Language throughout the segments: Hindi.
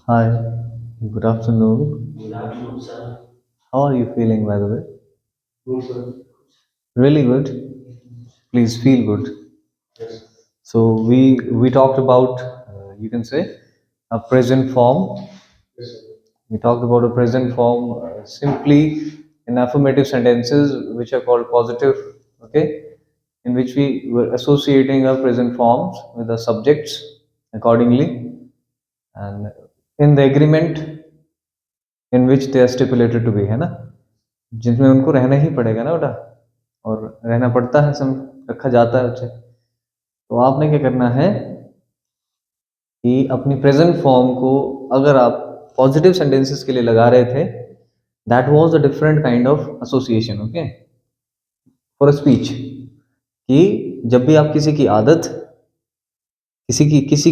Hi, good afternoon. Good afternoon, sir. How are you feeling, by the way? Good, sir. Really good. Please feel good. Yes. So we talked about you can say a present form. Yes, sir. We talked about a present form simply in affirmative sentences, which are called positive. Okay, in which we were associating our present forms with the subjects accordingly, and in the agreement in which they are stipulated to be, है ना, जिनमें उनको रहना ही पड़ेगा ना बेटा, और रहना पड़ता है, सम रखा जाता है उसे। तो आपने क्या करना है कि अपनी प्रेजेंट फॉर्म को अगर आप पॉजिटिव सेंटेंसेस के लिए लगा रहे थे, that was a different kind of association, okay, for a speech. कि जब भी आप किसी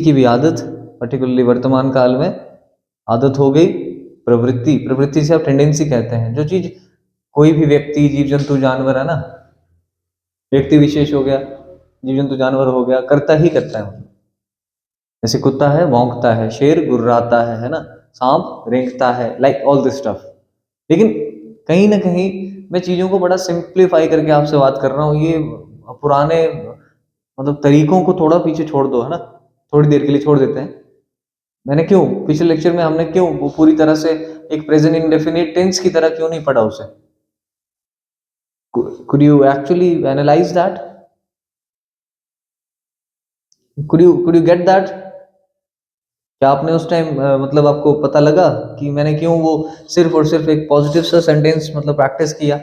की भी आदत, पर्टिकुलरली वर्तमान काल में आदत हो गई, प्रवृत्ति, प्रवृत्ति से आप टेंडेंसी कहते हैं, जो चीज कोई भी व्यक्ति, जीव जंतु, जानवर, है ना, व्यक्ति विशेष हो गया, जीव जंतु जानवर हो गया, करता ही करता है। जैसे कुत्ता है भौंकता है, शेर गुर्राता है ना, सांप रेंगता है, लाइक ऑल दिस स्टफ। लेकिन कहीं ना कहीं मैं चीजों को बड़ा सिंप्लीफाई करके आपसे बात कर रहा हूँ। ये पुराने मतलब तरीकों को थोड़ा पीछे छोड़ दो, है ना, थोड़ी देर के लिए छोड़ देते हैं। मैंने क्यों पिछले लेक्चर में हमने क्यों वो पूरी तरह से एक प्रेजेंट इंडेफिनिट टेंस की तरह क्यों नहीं पढ़ा उसे? could you actually analyze that? Could you get that? क्या आपने उस टाइम मतलब आपको पता लगा कि मैंने क्यों वो सिर्फ और सिर्फ एक पॉजिटिव सा सेंटेंस मतलब प्रैक्टिस किया?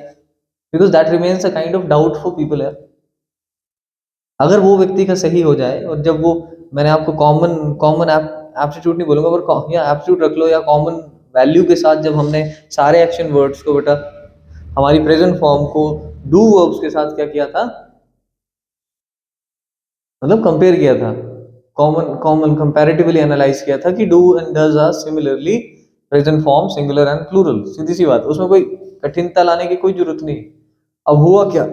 Because that remains a kind of doubt for people है। अगर वो व्यक्ति का सही हो जाए, और जब वो, मैंने आपको कॉमन कॉमन एप्टीट्यूड नहीं बोलूंगा, पर या एप्टीट्यूड रख लो या कॉमन वैल्यू के साथ, जब हमने सारे एक्शन वर्ड्स को बेटा हमारी प्रेजेंट फॉर्म को डू वर्ब्स के साथ क्या किया था, मतलब कंपेयर किया था, कॉमन कॉमन कंपैरेटिवली एनालाइज किया था कि do and does are similarly present form singular and plural. सीधी सी बात, उसमें कोई कठिनता लाने की कोई जरूरत नहीं। अब हुआ क्या,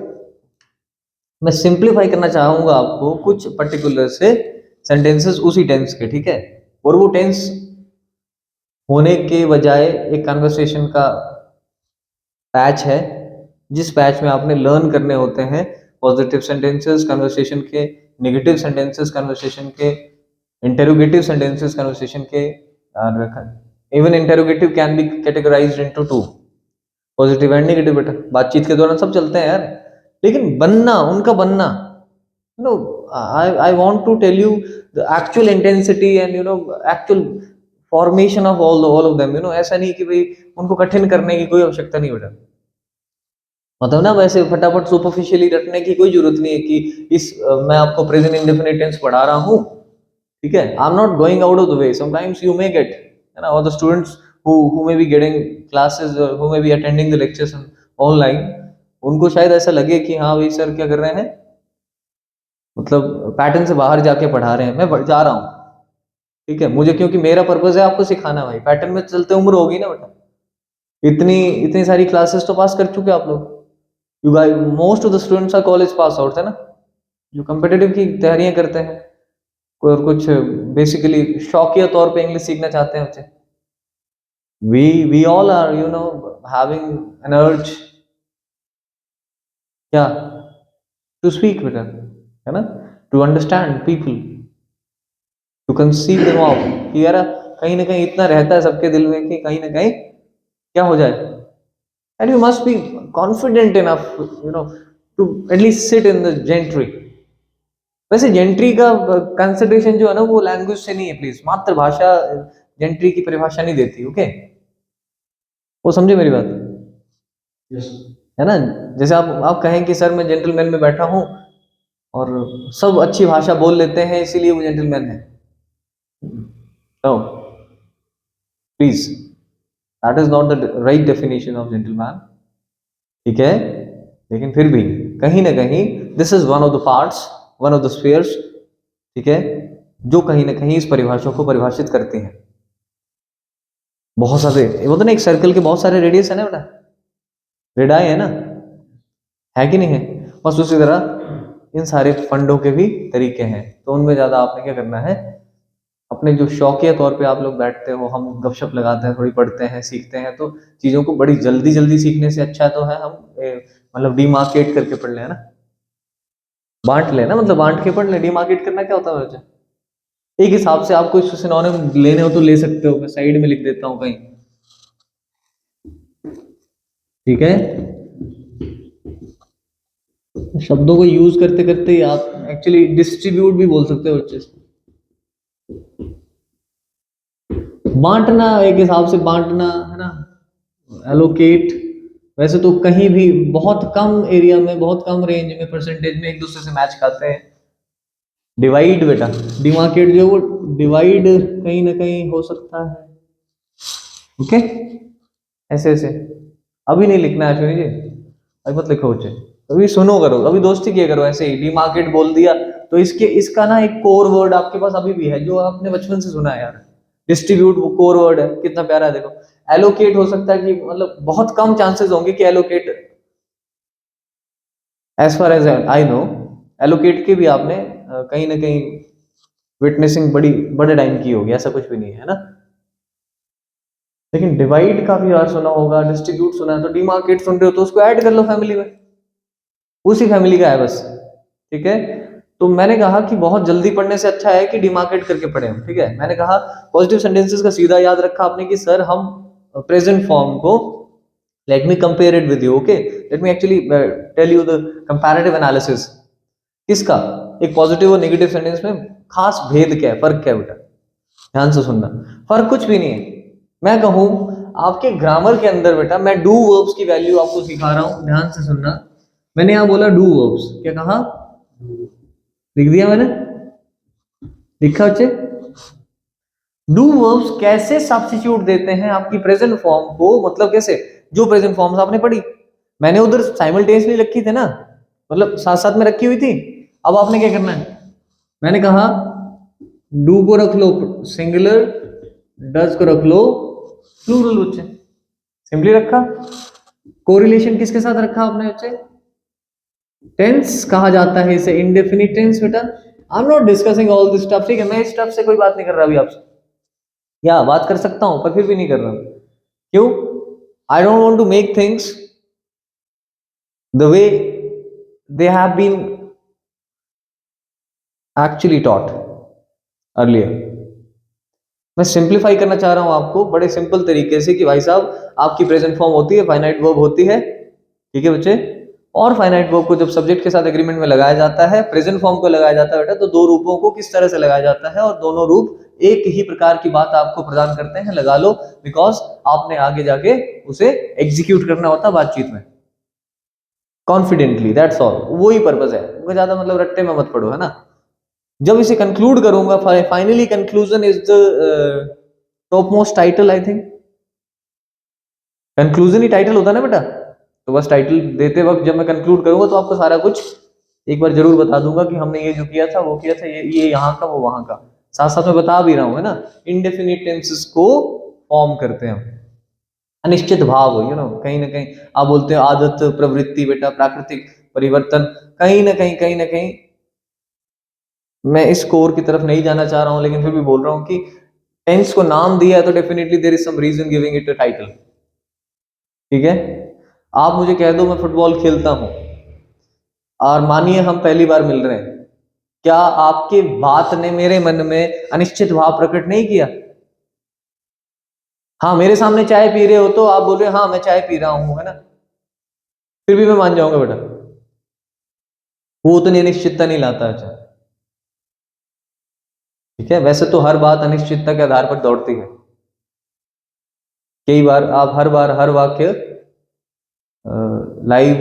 मैं सिंप्लीफाई करना चाहूंगा आपको कुछ पर्टिकुलर से सेंटेंसेस उसी टेंस के, ठीक है, और वो टेंस होने के बजाय एक कन्वर्सेशन का पैच है, जिस पैच में आपने लर्न करने होते हैं पॉजिटिव सेंटेंसेस कन्वर्सेशन के, नेगेटिव सेंटेंसेस कन्वर्सेशन के, इंटेरोगेटिव सेंटेंसेस कन्वर्सेशन के। और even interrogative can be categorised into two, positive and negative. बेटा बातचीत के दौरान सब चलते हैं यार, लेकिन बनना, उनका बनना, no, I want to tell you the actual intensity and actual formation of all of them, ऐसा नहीं कि भाई उनको कठिन करने की कोई आवश्यकता नहीं बेटा। मतलब ना वैसे फटाफट सुपरफिशियली रटने की कोई जरूरत नहीं है कि मैं आपको प्रेजेंट इंडेफिनिट टेंस पढ़ा रहा हूँ, ठीक है, I am not going out of the way. Sometimes you may gate, है ना, और the students who may be getting classes or who may be attending the lectures online, उनको शायद ऐसा लगे कि हाँ भाई सर क्या कर रहे हैं, मतलब पैटर्न से बाहर जाके पढ़ा रहे हैं। मैं जा रहा हूँ, ठीक है, मुझे, क्योंकि मेरा पर्पज है आपको सिखाना। भाई पैटर्न में चलते उम्र होगी ना बेटा, इतनी इतनी सारी क्लासेस तो पास कर चुके आप लोग। You guys, most of the students are college pass out, है ना, जो कम्पिटिटिव की तैयारियां करते हैं, और कुछ बेसिकली शौकिया तौर पे इंग्लिश सीखना चाहते हैं बच्चे। We all are, having an urge, क्या, टू स्पीक बेटा, है ना, to understand people, to conceive them of, कि यार कहीं ना कहीं इतना रहता है सबके दिल में कि कहीं ना कहीं क्या हो जाए। And you must be confident enough, to at least sit in the gentry. वैसे जेंट्री का कंसिडरेशन जो है ना, वो लैंग्वेज से नहीं है प्लीज, मातृभाषा जेंट्री की परिभाषा नहीं देती, ओके, वो समझे मेरी बात, यस। है ना। जैसे आप कहें कि सर मैं जेंटलमैन में बैठा हूँ और सब अच्छी भाषा बोल लेते हैं इसीलिए वो जेंटलमैन है, no please, that is not the right definition of gentleman, ठीक है। लेकिन फिर भी कहीं ना कहीं this is one of the parts, one of the spheres, ठीक है, जो कहीं ना कहीं इस परिभाषा को परिभाषित करते हैं। बहुत सारे, वो तो ना एक सर्कल के बहुत सारे रेडियस है ना बेटा, रेडाई है ना, है कि नहीं है? बस उसी तरह इन सारे फंडों के भी तरीके हैं, तो उनमें ज्यादा आपने क्या करना है, अपने जो शौकिया तौर पे आप लोग बैठते हो, हम गपशप लगाते हैं, थोड़ी पढ़ते हैं, सीखते हैं, तो चीजों को बड़ी जल्दी जल्दी सीखने से अच्छा तो है हम मतलब डिमार्केट करके पढ़ लें, है ना, बांट लेना, मतलब बांट के पढ़ ले। डिमार्केट करना क्या होता है बच्चा? एक हिसाब से आपको सिनोनिम लेने हो तो ले सकते हो, मैं साइड में लिख देता हूं कहीं, ठीक है। शब्दों को यूज करते करते ही आप एक्चुअली डिस्ट्रीब्यूट भी बोल सकते हो बच्चे से। बांटना एक हिसाब से बांटना, है ना, एलोकेट। वैसे तो कहीं भी बहुत कम एरिया में, बहुत कम रेंज में, परसेंटेज में एक दूसरे से मैच खाते हैं। डिवाइड बेटा, डिमार्केट जो है वो डिवाइड कहीं ना कहीं हो सकता है, ओके। ऐसे ऐसे अभी नहीं लिखना है अश्विनी जी, अभी मत लिखो बच्चे, अभी सुनो करो, अभी दोस्ती किया करो। ऐसे ही डिमार्केट बोल दिया तो इसका ना एक कोर वर्ड आपके पास अभी भी है जो आपने बचपन से सुना है यार, डिस्ट्रीब्यूट, वो कोर वर्ड है, कितना प्यारा है देखो। एलोकेट हो सकता है कि मतलब बहुत कम चांसेस होंगे कि allocate, as far as I know, allocate के भी आपने कहीं ना कहीं विटनेसिंग बड़े टाइम की होगी, ऐसा कुछ भी नहीं है ना। लेकिन डिवाइड का भी यार सुना होगा, डिस्ट्रीब्यूट सुना है, तो डिमार्केट सुन रहे हो तो उसको ऐड कर लो फैमिली में, उसी फैमिली का है बस, ठीक है। तो मैंने कहा कि बहुत जल्दी पढ़ने से अच्छा है कि डिमार्केट करके पढ़े हम, ठीक है। मैंने कहा पॉजिटिव सेंटेंसेस का सीधा याद रखा आपने कि सर हम प्रेजेंट फॉर्म को, let me compare it with you, okay, let me actually tell you the comparative analysis. किसका? एक पॉजिटिव और नेगेटिव सेंटेंस में खास भेद क्या है, फर्क क्या है बेटा, ध्यान से सुनना। फर्क कुछ भी नहीं है। मैं कहूं आपके ग्रामर के अंदर बेटा, मैं डू वर्ब्स की वैल्यू आपको सिखा रहा हूं, ध्यान से सुनना। मैंने यहां बोला डू वर्ब्स, क्या कहा, लिख दिया मैंने, लिखा बच्चे। डू वर्ब्स कैसे सब्स्टिट्यूट देते हैं आपकी प्रेजेंट फॉर्म को, मतलब कैसे, जो प्रेजेंट फॉर्म्स आपने पढ़ी, मैंने उधर साइमल्टेनियसली रखी थी ना, मतलब साथ साथ में रखी हुई थी। अब आपने क्या करना है, मैंने कहा डू को रख लो सिंगुलर, डज को रख लो प्लूरल बच्चे, सिंपली रखा। कोरिलेशन किसके साथ रखा आपने बच्चे, टेंस कहा जाता है इसे, इंडेफिनिट टेंस बेटा। I am not discussing all this stuff, ठीक है, मैं इस स्टफ से कोई बात नहीं कर रहा अभी आपसे, या बात कर सकता हूं पर फिर भी नहीं कर रहा। क्यों? I don't want to make things the way they have been actually taught earlier. मैं सिंप्लीफाई करना चाह रहा हूं आपको बड़े सिंपल तरीके से कि भाई साहब आपकी प्रेजेंट फॉर्म होती है, फाइनाइट वर्ब होती है, ठीक है बच्चे। और फाइनाइट वर्ब को जब सब्जेक्ट के साथ एग्रीमेंट में लगाया जाता है, प्रेजेंट फॉर्म को लगाया जाता है बेटा, तो दो रूपों को किस तरह से लगाया जाता है, और दोनों रूप एक ही प्रकार की बात आपको प्रदान करते हैं, लगा लो, बिकॉज आपने आगे जाके उसे एग्जीक्यूट करना होता बातचीत में कॉन्फिडेंटली, दैट्स ऑल, वही पर्पज है। मुझे ज्यादा मतलब रट्टे में मत पड़ो, है ना। जब इसे कंक्लूड करूंगा, finally conclusion is the top most title, I think conclusion he title होता है ना बेटा। तो बस टाइटल देते वक्त जब मैं कंक्लूड करूंगा तो आपको सारा कुछ एक बार जरूर बता दूंगा कि हमने ये जो किया था वो किया था, ये यहाँ का वो वहां का, साथ साथ में बता भी रहा हूं, है ना। इंडेफिनिट टेंसेस को फॉर्म करते हैं हम, अनिश्चित भाव, यू नो, कहीं ना कहीं आप बोलते हो आदत, प्रवृत्ति बेटा, प्राकृतिक परिवर्तन, कहीं ना कहीं मैं इस कोर की तरफ नहीं जाना चाह रहा हूं, लेकिन फिर भी बोल रहा हूं कि टेंस को नाम दिया है तो definitely there is some reason giving it a title, ठीक है। आप मुझे कह दो मैं फुटबॉल खेलता हूं, और मानिए हम पहली बार मिल रहे हैं, क्या आपके बात ने मेरे मन में अनिश्चित भाव प्रकट नहीं किया? हाँ, मेरे सामने चाय पी रहे हो तो आप बोल रहे हो हाँ मैं चाय पी रहा हूं, है ना, फिर भी मैं मान जाऊंगा बेटा, वो उतनी अनिश्चितता नहीं लाता। अच्छा, ठीक है। वैसे तो हर बात अनिश्चितता के आधार पर दौड़ती है, कई बार आप हर बार हर वाक्य लाइव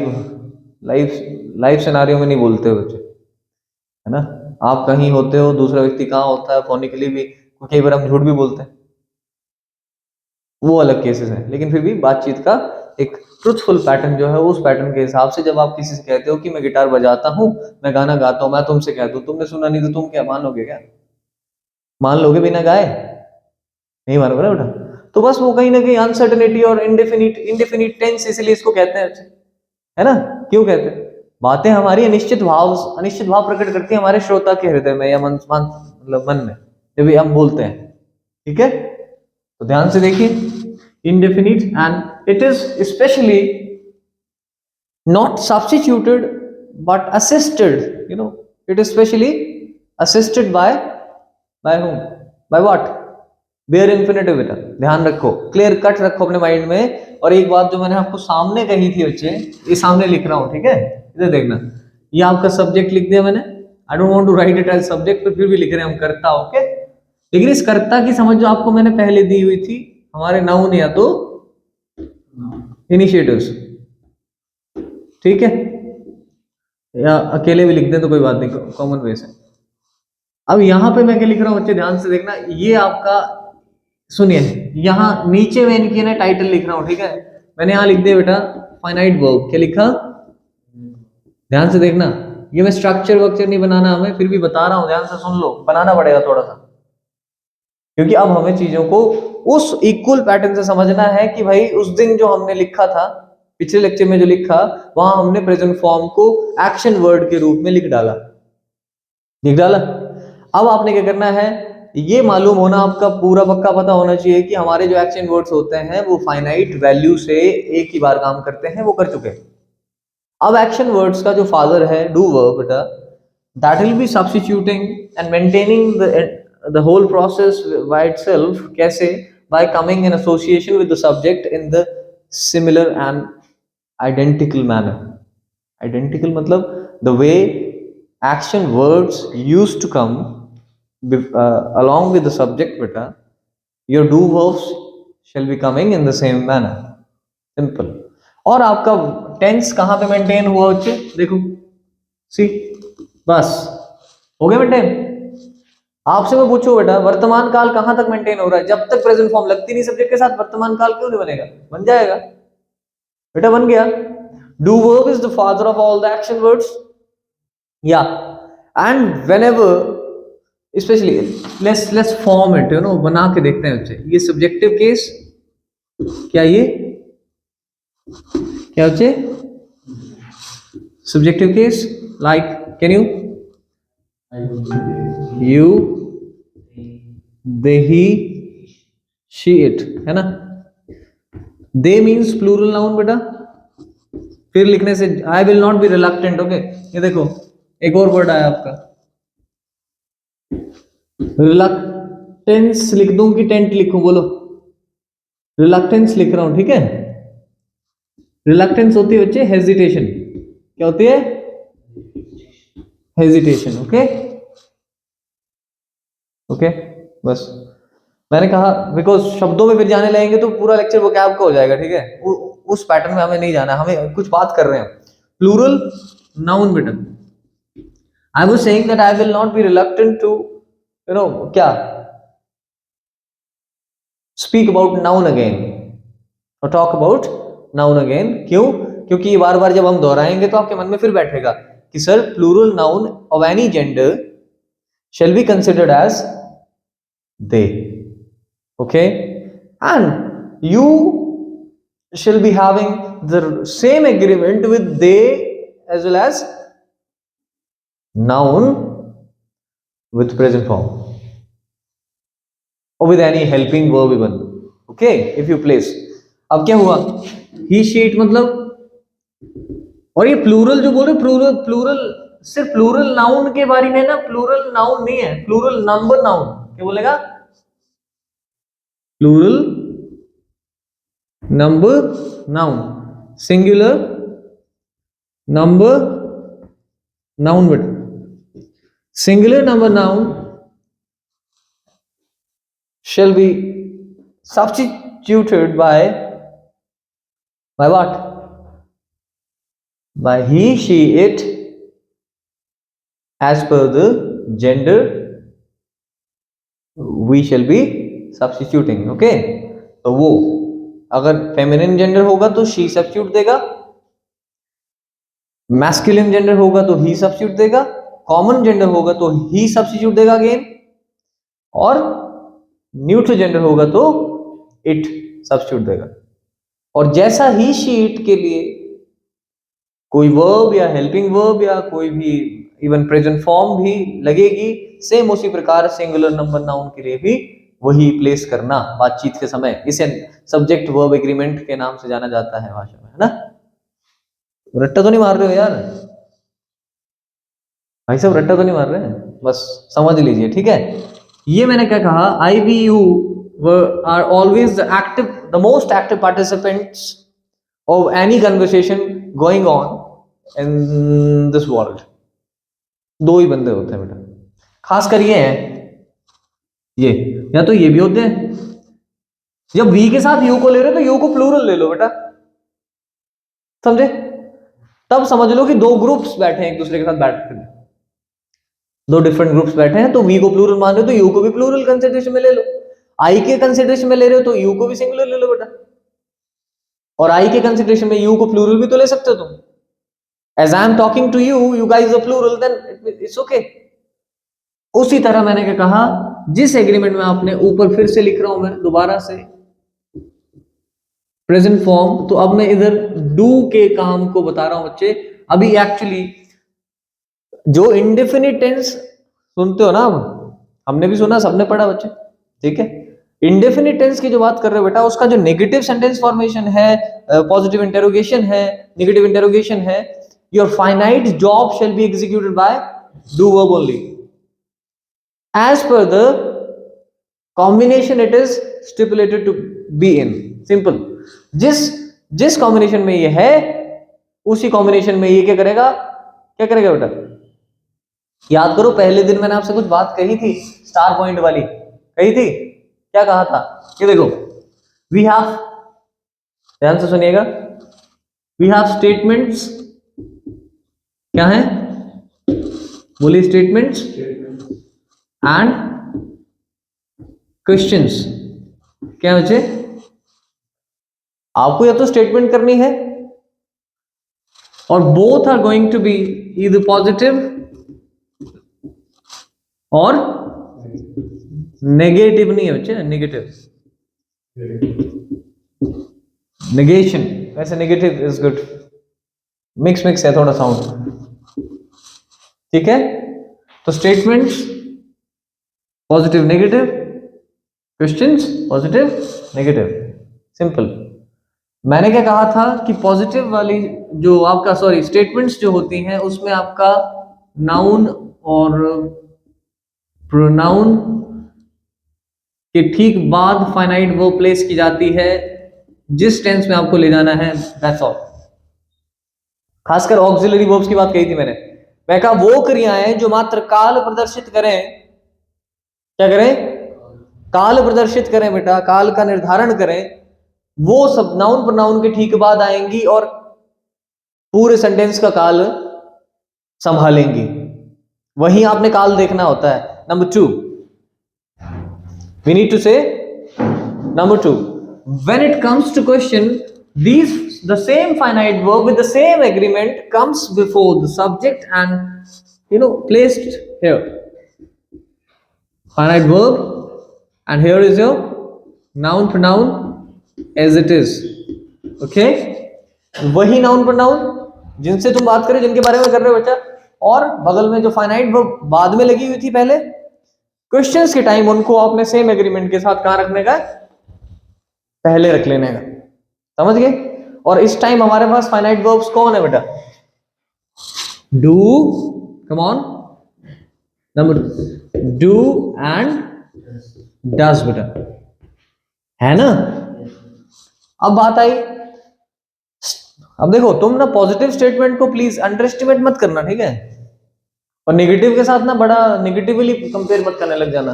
लाइव लाइव सिनारियो में नहीं बोलते हो बच्चे, है ना। आप कहीं होते हो, दूसरा व्यक्ति कहाँ होता है, फोनिकली भी कई बार हम झूठ भी बोलते हैं, वो अलग केसेस हैं। लेकिन फिर भी बातचीत का एक ट्रुथफुल पैटर्न जो है, उस पैटर्न के हिसाब से जब आप किसी से कहते हो कि मैं गिटार बजाता हूँ, मैं गाना गाता हूँ, मैं तुमसे कह दूं तुमने सुना नहीं तो तुम क्या मान लोगे? क्या मान लोगे बिना गाए? नहीं मानोगे ना बेटा। तो बस वो कहीं ना कहीं अनसर्टेनिटी और इंडेफिनिट इंडेफिनिट टेंस इसलिए इसको कहते हैं, है ना। क्यों कहते हैं? बातें हमारी अनिश्चित भाव प्रकट करती है हमारे श्रोता के हृदय में या मतलब मन में। जब हम बोलते हैं, ठीक है। तो ध्यान से देखिए, indefinite and it is especially not substituted but assisted, you know, it is specially assisted by whom, by what, bare infinitive बेटा, ध्यान रखो, क्लियर कट रखो अपने माइंड में। और एक बात जो मैंने आपको सामने कही थी बच्चे, ये सामने लिख रहा हूं, ठीक है, इधर देखना, ये आपका सब्जेक्ट लिख दिया मैंने, I don't want to write it as subject, पर फिर भी लिख रहे हैं हम कर्ता, ओके। लेकिन इस कर्ता की समझ जो आपको मैंने पहले दी हुई थी, हमारे नाउन या तो इनिशिएटिव्स, ठीक है, या अकेले भी लिख दें तो कोई बात नहीं, कॉमन वे से। अब यहां पे मैं क्या लिख रहा हूं बच्चे, ध्यान से देखना, ये आपका, सुनिए, यहां नीचे मैं इनकी ना टाइटल लिख रहा हूं, ठीक है, मैंने यहां लिख दिया बेटा फाइनाइट वर्ब, क्या लिखा, ध्यान से देखना, ये मैं स्ट्रक्चर वक्चर नहीं बनाना हमें, फिर भी बता रहा हूं, ध्यान से सुन लो, बनाना पड़ेगा थोड़ा सा, क्योंकि अब हमें चीजों को उस इक्वल पैटर्न से समझना है कि भाई उस दिन जो हमने लिखा था, पिछले लेक्चर में जो लिखा, वहां हमने प्रेजेंट फॉर्म को एक्शन वर्ड के रूप में लिख डाला। अब आपने क्या करना है, ये मालूम होना आपका पूरा पक्का पता होना चाहिए कि हमारे जो एक्शन वर्ड्स होते हैं वो फाइनाइट वैल्यू से एक ही बार काम करते हैं, वो कर चुके हैं। अब एक्शन वर्ड्स का जो फादर है डू वर्ब बेटा, that will be substituting and maintaining the whole process by itself, कैसे, by coming in association with the subject in the similar and identical manner। identical मतलब the way action words used to come along with the subject beta, your do verbs shall be coming in the same manner, simple। और आपका टेंस कहां पे मेंटेन हुआ बच्चे, देखो, सी, बस हो गया मेंटेन। आपसे मैं पूछूं बेटा, वर्तमान काल कहां तक मेंटेन हो रहा है, जब तक प्रेजेंट फॉर्म लगती नहीं सब्जेक्ट के साथ, वर्तमान काल क्यों नहीं बनेगा, बन जाएगा बेटा, बन गया। Do verb is the father of all the action words, या, and whenever, specially let's form it, you know, बना के देखते हैं बच्चे, ये सब्जेक्टिव केस, क्या ये, क्या बच्चे, subjective case, like, can you, they, he, she, it, है ना। they means plural noun बेटा, फिर लिखने से I will not be reluctant, okay. ये देखो एक और वर्ड आया आपका, reluctance लिख दूं कि टेंट लिखूं, बोलो, reluctance लिख रहा हूं, ठीक है। reluctance होती है बच्चे हेजिटेशन, क्या होती है, हेजिटेशन, ओके, ओके, बस मैंने कहा, बिकॉज शब्दों में फिर जाने लगेंगे तो पूरा लेक्चर वो क्या आपका हो जाएगा, ठीक है, उस पैटर्न में हमें नहीं जाना, हमें कुछ बात कर रहे हैं। प्लूरल नाउन बेटा, I was saying that I will not be reluctant to, you know, क्या, स्पीक अबाउट नाउन अगेन और टॉक अबाउट नाउन अगेन, क्यों, क्योंकि ये बार बार जब हम दोहराएंगे तो आपके मन में फिर बैठेगा कि sir plural noun of any gender shall be considered as they, okay, and you shall be having the same agreement with they as well as noun with present form or with any helping verb even, okay, if you place। अब क्या हुआ, he she it मतलब, और ये प्लूरल जो बोल रहे, प्लूरल प्लूरल सिर्फ प्लूरल नाउन के बारे में ना, प्लूरल नाउन नहीं है, प्लूरल नंबर नाउन, क्या बोलेगा, plural number noun, singular number noun बेटा, singular number noun shall be substituted by what, by he she it as per the gender we shall be substituting, okay। तो वो अगर फेमिनिन जेंडर होगा तो she सब्स्टिट्यूट देगा, मैस्कुलिन जेंडर होगा तो he सब्स्टिट्यूट देगा, कॉमन जेंडर होगा तो he सब्स्टिट्यूट देगा अगेन, और न्यूट्रल जेंडर होगा तो it सब्स्टिट्यूट देगा। और जैसा he she it के लिए कोई वर्ब या हेल्पिंग वर्ब या कोई भी इवन प्रेजेंट फॉर्म भी लगेगी, सेम उसी प्रकार सिंगुलर नंबर नाउन के लिए भी वही प्लेस करना बातचीत के समय। इसे सब्जेक्ट वर्ब एग्रीमेंट के नाम से जाना जाता है भाषा में, है ना। रट्टा तो नहीं मार रहे हो यार भाई साहब, रट्टा तो नहीं मार रहे हैं, बस समझ लीजिए, ठीक है। ये मैंने क्या कहा, I we you are always the active, the most active participants of any conversation going on in this world. दो ही बंदे होते हैं बेटा, खासकर ये हैं, ये या तो ये भी होते हैं। जब वी के साथ यू को ले रहे हो तो यू को प्लूरल ले लो बेटा, समझे। तब समझ लो कि दो ग्रुप्स बैठे हैं एक दूसरे के साथ बैठ कर, दो डिफरेंट ग्रुप्स बैठे हैं, तो वी को प्लूरल मान रहे हो तो यू को भी प्लूरल कंसिडरेशन में ले लो। आई के कंसिडरेशन में ले रहे हो तो यू को भी सिंगुलर ले लो बेटा, और आई के कंसिडरेशन में यू को प्लूरल भी तो ले सकते हो तुम। As I am talking to you, you guys are plural, then it's okay. उसी तरह मैंने क्या कहा, जिस एग्रीमेंट में आपने ऊपर फिर से लिख रहा हूं मैं दोबारा से प्रेजेंट फॉर्म, तो अब मैं इधर डू के काम को बता रहा हूं बच्चे। अभी एक्चुअली जो इंडेफिनिट टेंस सुनते हो ना, हमने भी सुना, सबने पढ़ा बच्चे, ठीक है। इंडेफिनिट टेंस की जो बात कर रहे हो बेटा, उसका जो नेगेटिव सेंटेंस फॉर्मेशन है, पॉजिटिव इंटेरोगेशन है, नेगेटिव इंटेरोगेशन है, your finite job shall be executed by do verb only as per the combination it is stipulated to be in, simple। जिस कॉम्बिनेशन में ये है उसी कॉम्बिनेशन में ये क्या करेगा बेटा, याद करो पहले दिन मैंने आपसे कुछ बात कही थी, स्टार पॉइंट वाली कही थी। क्या कहा था, ये देखो, वी हैव, ध्यान से सुनिएगा, वी हैव स्टेटमेंट्स, क्या है बोलिए, स्टेटमेंट्स एंड क्वेश्चंस। क्या बच्चे, आपको या तो स्टेटमेंट करनी है और both are going to be either positive और नेगेटिव, नहीं है बच्चे, नेगेटिव, नेगेशन, वैसे नेगेटिव इज गुड, मिक्स है थोड़ा साउंड, ठीक है। तो statements positive negative, questions positive negative, simple. मैंने क्या कहा था कि पॉजिटिव वाली जो आपका स्टेटमेंट्स जो होती हैं उसमें आपका नाउन और प्रोनाउन के ठीक बाद फाइनाइट वर्ब प्लेस की जाती है, जिस टेंस में आपको ले जाना है, दैट्स ऑल। खासकर ऑक्सिलरी वर्ब्स की बात कही थी मैं कहा वो क्रियाएं जो मात्र काल प्रदर्शित करें, क्या करें, काल प्रदर्शित करें बेटा, काल का निर्धारण करें, वो सब नाउन प्रोनाउन के ठीक बाद आएंगी और पूरे सेंटेंस का काल संभालेंगी। वही आपने काल देखना होता है। नंबर 2, वी नीड टू से, number 2, when it comes to question, the same finite verb with the same agreement comes before the subject and placed here, finite verb, and here is your noun pronoun as it is, okay। वही नाउन प्रोनाउन जिनसे तुम बात करें, जिनके बारे में कर रहे हो बच्चा, और बगल में जो फाइनाइट वर्ब बाद में लगी हुई थी पहले, क्वेश्चंस के टाइम उनको आपने सेम एग्रीमेंट के साथ कहां रखने का, पहले रख लेने का, समझ गए। और इस टाइम हमारे पास फाइनाइट वर्ब्स कौन है बेटा, do, come on, number do and does बेटा, है ना। अब बात आई, अब देखो तुम ना पॉजिटिव स्टेटमेंट को प्लीज अंडर एस्टिमेट मत करना, ठीक है, और नेगेटिव के साथ ना बड़ा नेगेटिवली कंपेयर मत करने लग जाना।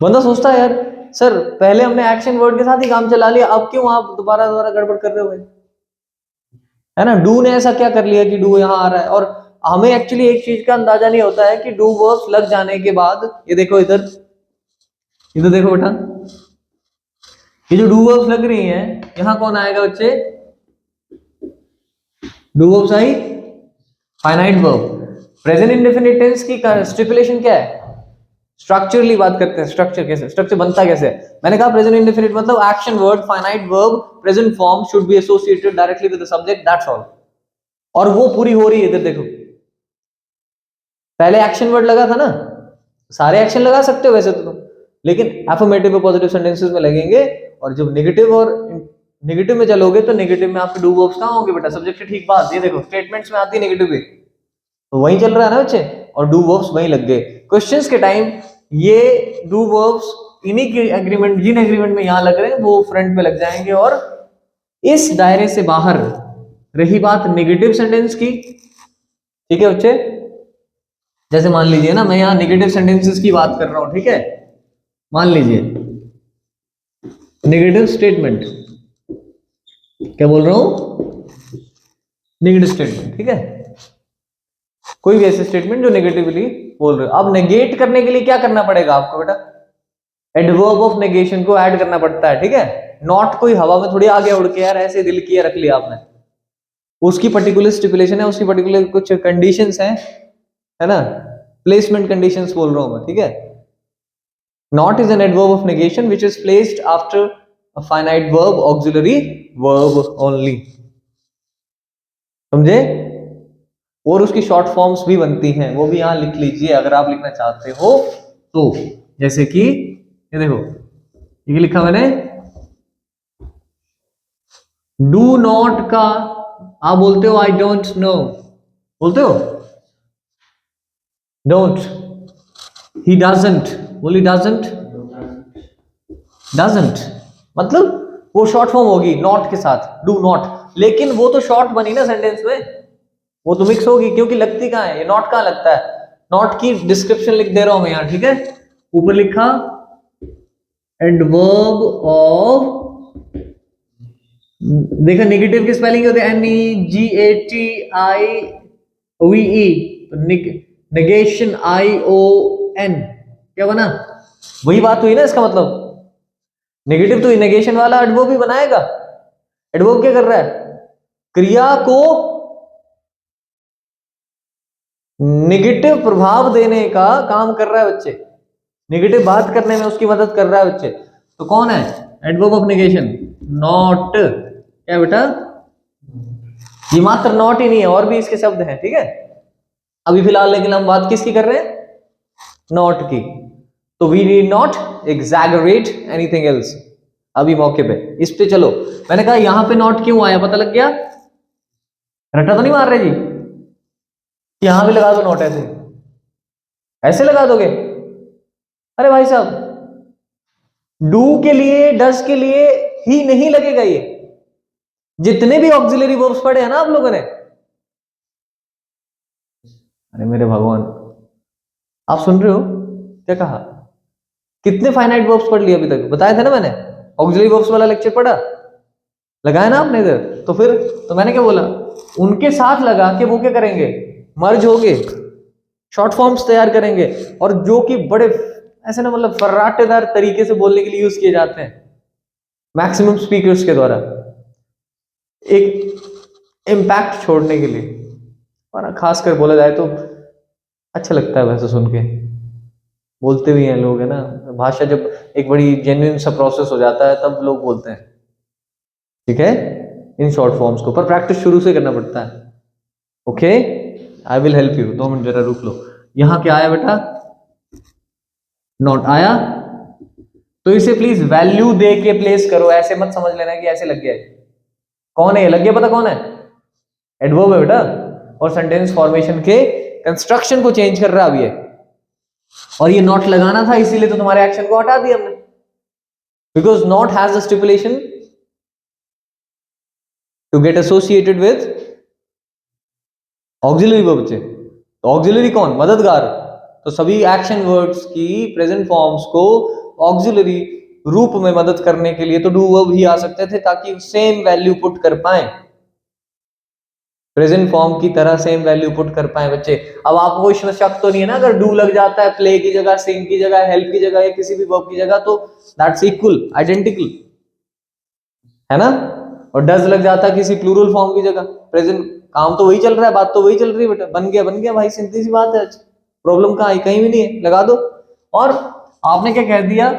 बंदा सोचता है यार सर पहले हमने एक्शन वर्ड के साथ ही काम चला लिया, अब क्यों आप दोबारा गड़बड़ कर रहे हो भाई, है ना। डू ने ऐसा क्या कर लिया कि डू यहां आ रहा है, और हमें एक्चुअली एक चीज का अंदाजा नहीं होता है कि डू वर्ब्स लग जाने के बाद, ये देखो इधर देखो बेटा, ये जो डू वर्ब्स लग रही हैं, यहां कौन आएगा बच्चे, do verbs I, finite verb. Present indefinite tense की स्टिपुलेशन क्या है, स्ट्रक्चरली बात करते हैं, स्ट्रक्चर कैसे, स्ट्रक्चर बनता कैसे है। मैंने कहा प्रेजेंट इंडेफिनिट मतलब action word, finite verb, present form should be associated directly with the subject, that's all. और वो पूरी हो रही है, इधर देखो, पहले एक्शन वर्ड लगा था ना, सारे एक्शन लगा सकते हो वैसे तो तुम, लेकिन एफर्मेटिव और पॉजिटिव सेंटेंसेस में लगेंगे। और जब नेगेटिव में चलोगे तो नेगेटिव में आपके डू वर्ब्स कहाँ होंगे बेटा? सब्जेक्ट की ठीक बात, ये देखो स्टेटमेंट्स में आती है नेगेटिव भी, तो वही चल रहा है ना बच्चे, और डू वर्ब्स वही लग गए। क्वेश्चंस के टाइम ये डू वर्ब्स इन्हीं के एग्रीमेंट, जिन एग्रीमेंट में यहाँ लग रहे हैं वो फ्रंट पे लग जाएंगे। और इस दायरे से बाहर रही बात नेगेटिव सेंटेंस की, ठीक है बच्चे, जैसे मान लीजिए ना मैं यहाँ नेगेटिव सेंटेंसेस की बात कर रहा हूं, ठीक है, मान लीजिए नेगेटिव स्टेटमेंट, क्या बोल रहा हूं? नेगेटिव स्टेटमेंट, ठीक है, कोई भी ऐसे स्टेटमेंट जो नेगेटिवली बोल रहे हो। अब नेगेट करने के लिए क्या करना पड़ेगा आपको बेटा? एडवर्ब ऑफ नेगेशन को ऐड करना पड़ता है, ठीक है। नॉट कोई हवा में थोड़ी आगे उड़ के यार ऐसे दिल किया रख लिया आपने, उसकी पर्टिकुलर स्टिपुलेशन है, उसकी पर्टिकुलर कुछ कंडीशंस हैं, है ना, प्लेसमेंट कंडीशंस बोल रहा हूं मैं, ठीक है। Not is an adverb of negation which is placed after a finite verb auxiliary verb only, समझे? और उसकी शॉर्ट फॉर्म्स भी बनती हैं, वो भी यहां लिख लीजिए अगर आप लिखना चाहते हो तो। जैसे कि ये देखो, ये लिखा मैंने, डू नॉट का आप बोलते हो आई डोंट नो, बोलते हो डोंट, ही डजंट, बोली डजंट, डजंट मतलब वो शॉर्ट फॉर्म होगी नॉट के साथ, डू नॉट, लेकिन वो तो शॉर्ट बनी ना सेंटेंस में, वो तो मिक्स होगी, क्योंकि लगती कहाँ है, ये नॉट कहाँ लगता है? नॉट की डिस्क्रिप्शन लिख दे रहा हूं मैं यहाँ, ठीक है, ऊपर लिखा एडवर्ब ऑफ, देखा नेगेटिव की स्पेलिंग होती है NEGATIOVE, नेगेशन ION, क्या बना? वही बात हुई ना, इसका मतलब नेगेटिव तो नेगेशन वाला एडवर्ब ही बनाएगा। एडवर्ब क्या कर रहा है? क्रिया को नेगेटिव प्रभाव देने का काम कर रहा है बच्चे, नेगेटिव बात करने में उसकी मदद कर रहा है बच्चे। तो कौन है एडवर्ब ऑफ नेगेशन? नॉट, क्या बेटा? ये मात्र नॉट ही नहीं है, और भी इसके शब्द हैं, ठीक है। अभी फिलहाल लेकिन हम बात किसकी कर रहे हैं? नॉट की। तो we need not exaggerate anything else अभी मौके पे, इस पे चलो। मैंने कहा यहां पे नॉट क्यों आया, पता लग गया? रट्टा तो नहीं मार रहे जी? यहां भी लगा दो नॉट, ऐसे ऐसे लगा दोगे? अरे भाई साहब, डू के लिए, डज के लिए ही नहीं लगेगा ये, जितने भी ऑक्सिलरी वर्ब्स पढ़े हैं ना आप लोगों ने। अरे मेरे भगवान, आप सुन रहे हो क्या कहा? कितने फाइनाइट वर्ब्स पढ़ लिए अभी तक? बताया था ना मैंने, ऑक्सिलरी वर्ब्स वाला लेक्चर पढ़ा, लगाया ना आपने इधर। तो फिर तो मैंने क्या बोला, उनके साथ लगा के वो क्या करेंगे, मर्ज होंगे, शॉर्ट फॉर्म्स तैयार करेंगे, और जो कि बड़े ऐसे ना मतलब फर्राटेदार तरीके से बोलने के लिए यूज किए जाते हैं मैक्सिमम स्पीकर्स के द्वारा, एक इम्पैक्ट छोड़ने के लिए। और खासकर बोला जाए तो अच्छा लगता है वैसे सुन के, बोलते भी हैं लोग, है ना, भाषा जब एक बड़ी जेन्युइन सा प्रोसेस हो जाता है तब लोग बोलते हैं, ठीक है, इन शॉर्ट फॉर्म्स को। पर प्रैक्टिस शुरू से करना पड़ता है। Okay, I will help you, 2 minute जरा रुक लो। यहां क्या आया बेटा? नॉट आया, तो इसे प्लीज वैल्यू दे के प्लेस करो, ऐसे मत समझ लेना कि ऐसे लग गया है। कौन है ये लग गया? पता कौन है? एडवर्ब है बेटा, और सेंटेंस फॉर्मेशन के कंस्ट्रक्शन को चेंज कर रहा है अभी ये। और ये नॉट लगाना था, इसीलिए तो तुम्हारे एक्शन को हटा दिया हमने, because not has the stipulation to get associated with auxiliary verb. तो ऑक्सिलरी कौन? मददगार। तो सभी एक्शन वर्ड्स की प्रेजेंट फॉर्म्स को ऑक्सिलरी रूप में मदद करने के लिए तो डू वर्ब ही आ सकते थे, ताकि सेम वैल्यू पुट कर पाए, प्रेजेंट फॉर्म की तरह सेम वैल्यू पुट कर पाए बच्चे। अब आपको कोई शक तो नहीं है ना, अगर डू लग जाता है प्ले की जगह, सिंग की जगह, हेल्प की जगह, या किसी भी वर्ब की जगह, तो दैट्स इक्वल, आइडेंटिकल, है ना। और डज लग जाता है किसी प्लूरल फॉर्म की जगह, प्रेजेंट, काम तो वही चल रहा है, बात तो वही चल रही है बेटा, बन गया भाई, सीधी सी बात है, प्रॉब्लम कहाँ है? कहीं भी नहीं है, लगा दो। और आपने क्या कह दिया,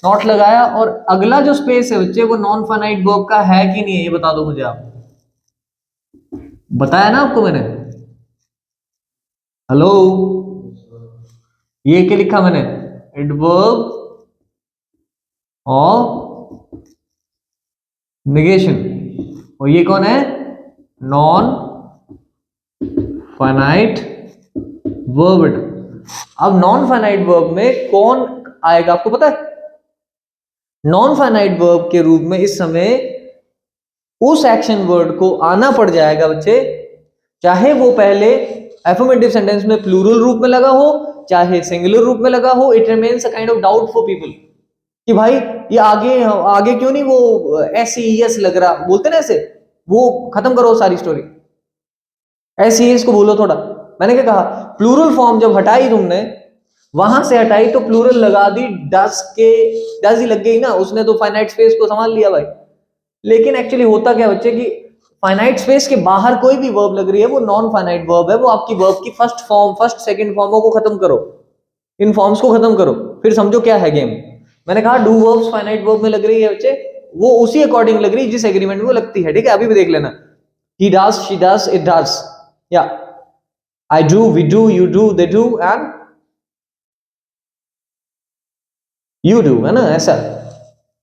नॉट लगाया, और अगला जो स्पेस है बच्चे वो नॉन फाइनाइट वर्ब का है कि नहीं है, ये बता दो मुझे आप। बताया ना आपको मैंने, हेलो, ये क्या लिखा मैंने, एडवर्ब ऑफ नेगेशन, और ये कौन है, नॉन फाइनाइट वर्ब। अब नॉन फाइनाइट वर्ब में कौन आएगा आपको पता है? नॉन फाइनाइट वर्ब के रूप में इस समय उस एक्शन वर्ड को आना पड़ जाएगा बच्चे, चाहे वो पहले एफर्मेटिव सेंटेंस में प्लूरल रूप में लगा हो, चाहे सिंगुलर रूप में लगा हो। It remains a kind of doubt for people कि भाई ये आगे आगे क्यों नहीं वो एस लग रहा, बोलते ना ऐसे, वो खत्म करो सारी स्टोरी, एस को बोलो थोड़ा। मैंने क्या कहा, प्लूरल फॉर्म जब हटाई तुमने, वहां से हटाई तो प्लूरल लगा दी, डस ही लग गई ना, उसने तो फाइनाइट स्पेस को संभाल लिया भाई। लेकिन एक्चुअली होता क्या बच्चे कि फाइनाइट स्पेस के बाहर कोई भी वर्ब लग रही है वो नॉन फाइनाइट वर्ब है, वो आपकी वर्ब की फर्स्ट फॉर्म, फर्स्ट सेकंड फॉर्मों को खत्म करो, इन फॉर्म्स को खत्म करो, फिर समझो क्या है गेम। मैंने कहा डू वर्ब्स फाइनाइट वर्ब में लग रही है बच्चे, वो उसी अकॉर्डिंग लग रही है जिस एग्रीमेंट में वो लगती है, ठीक है? अभी भी देख लेना, he does, she does, it does, yeah, I do, we do, you do, they do and you do, है ना? ऐसा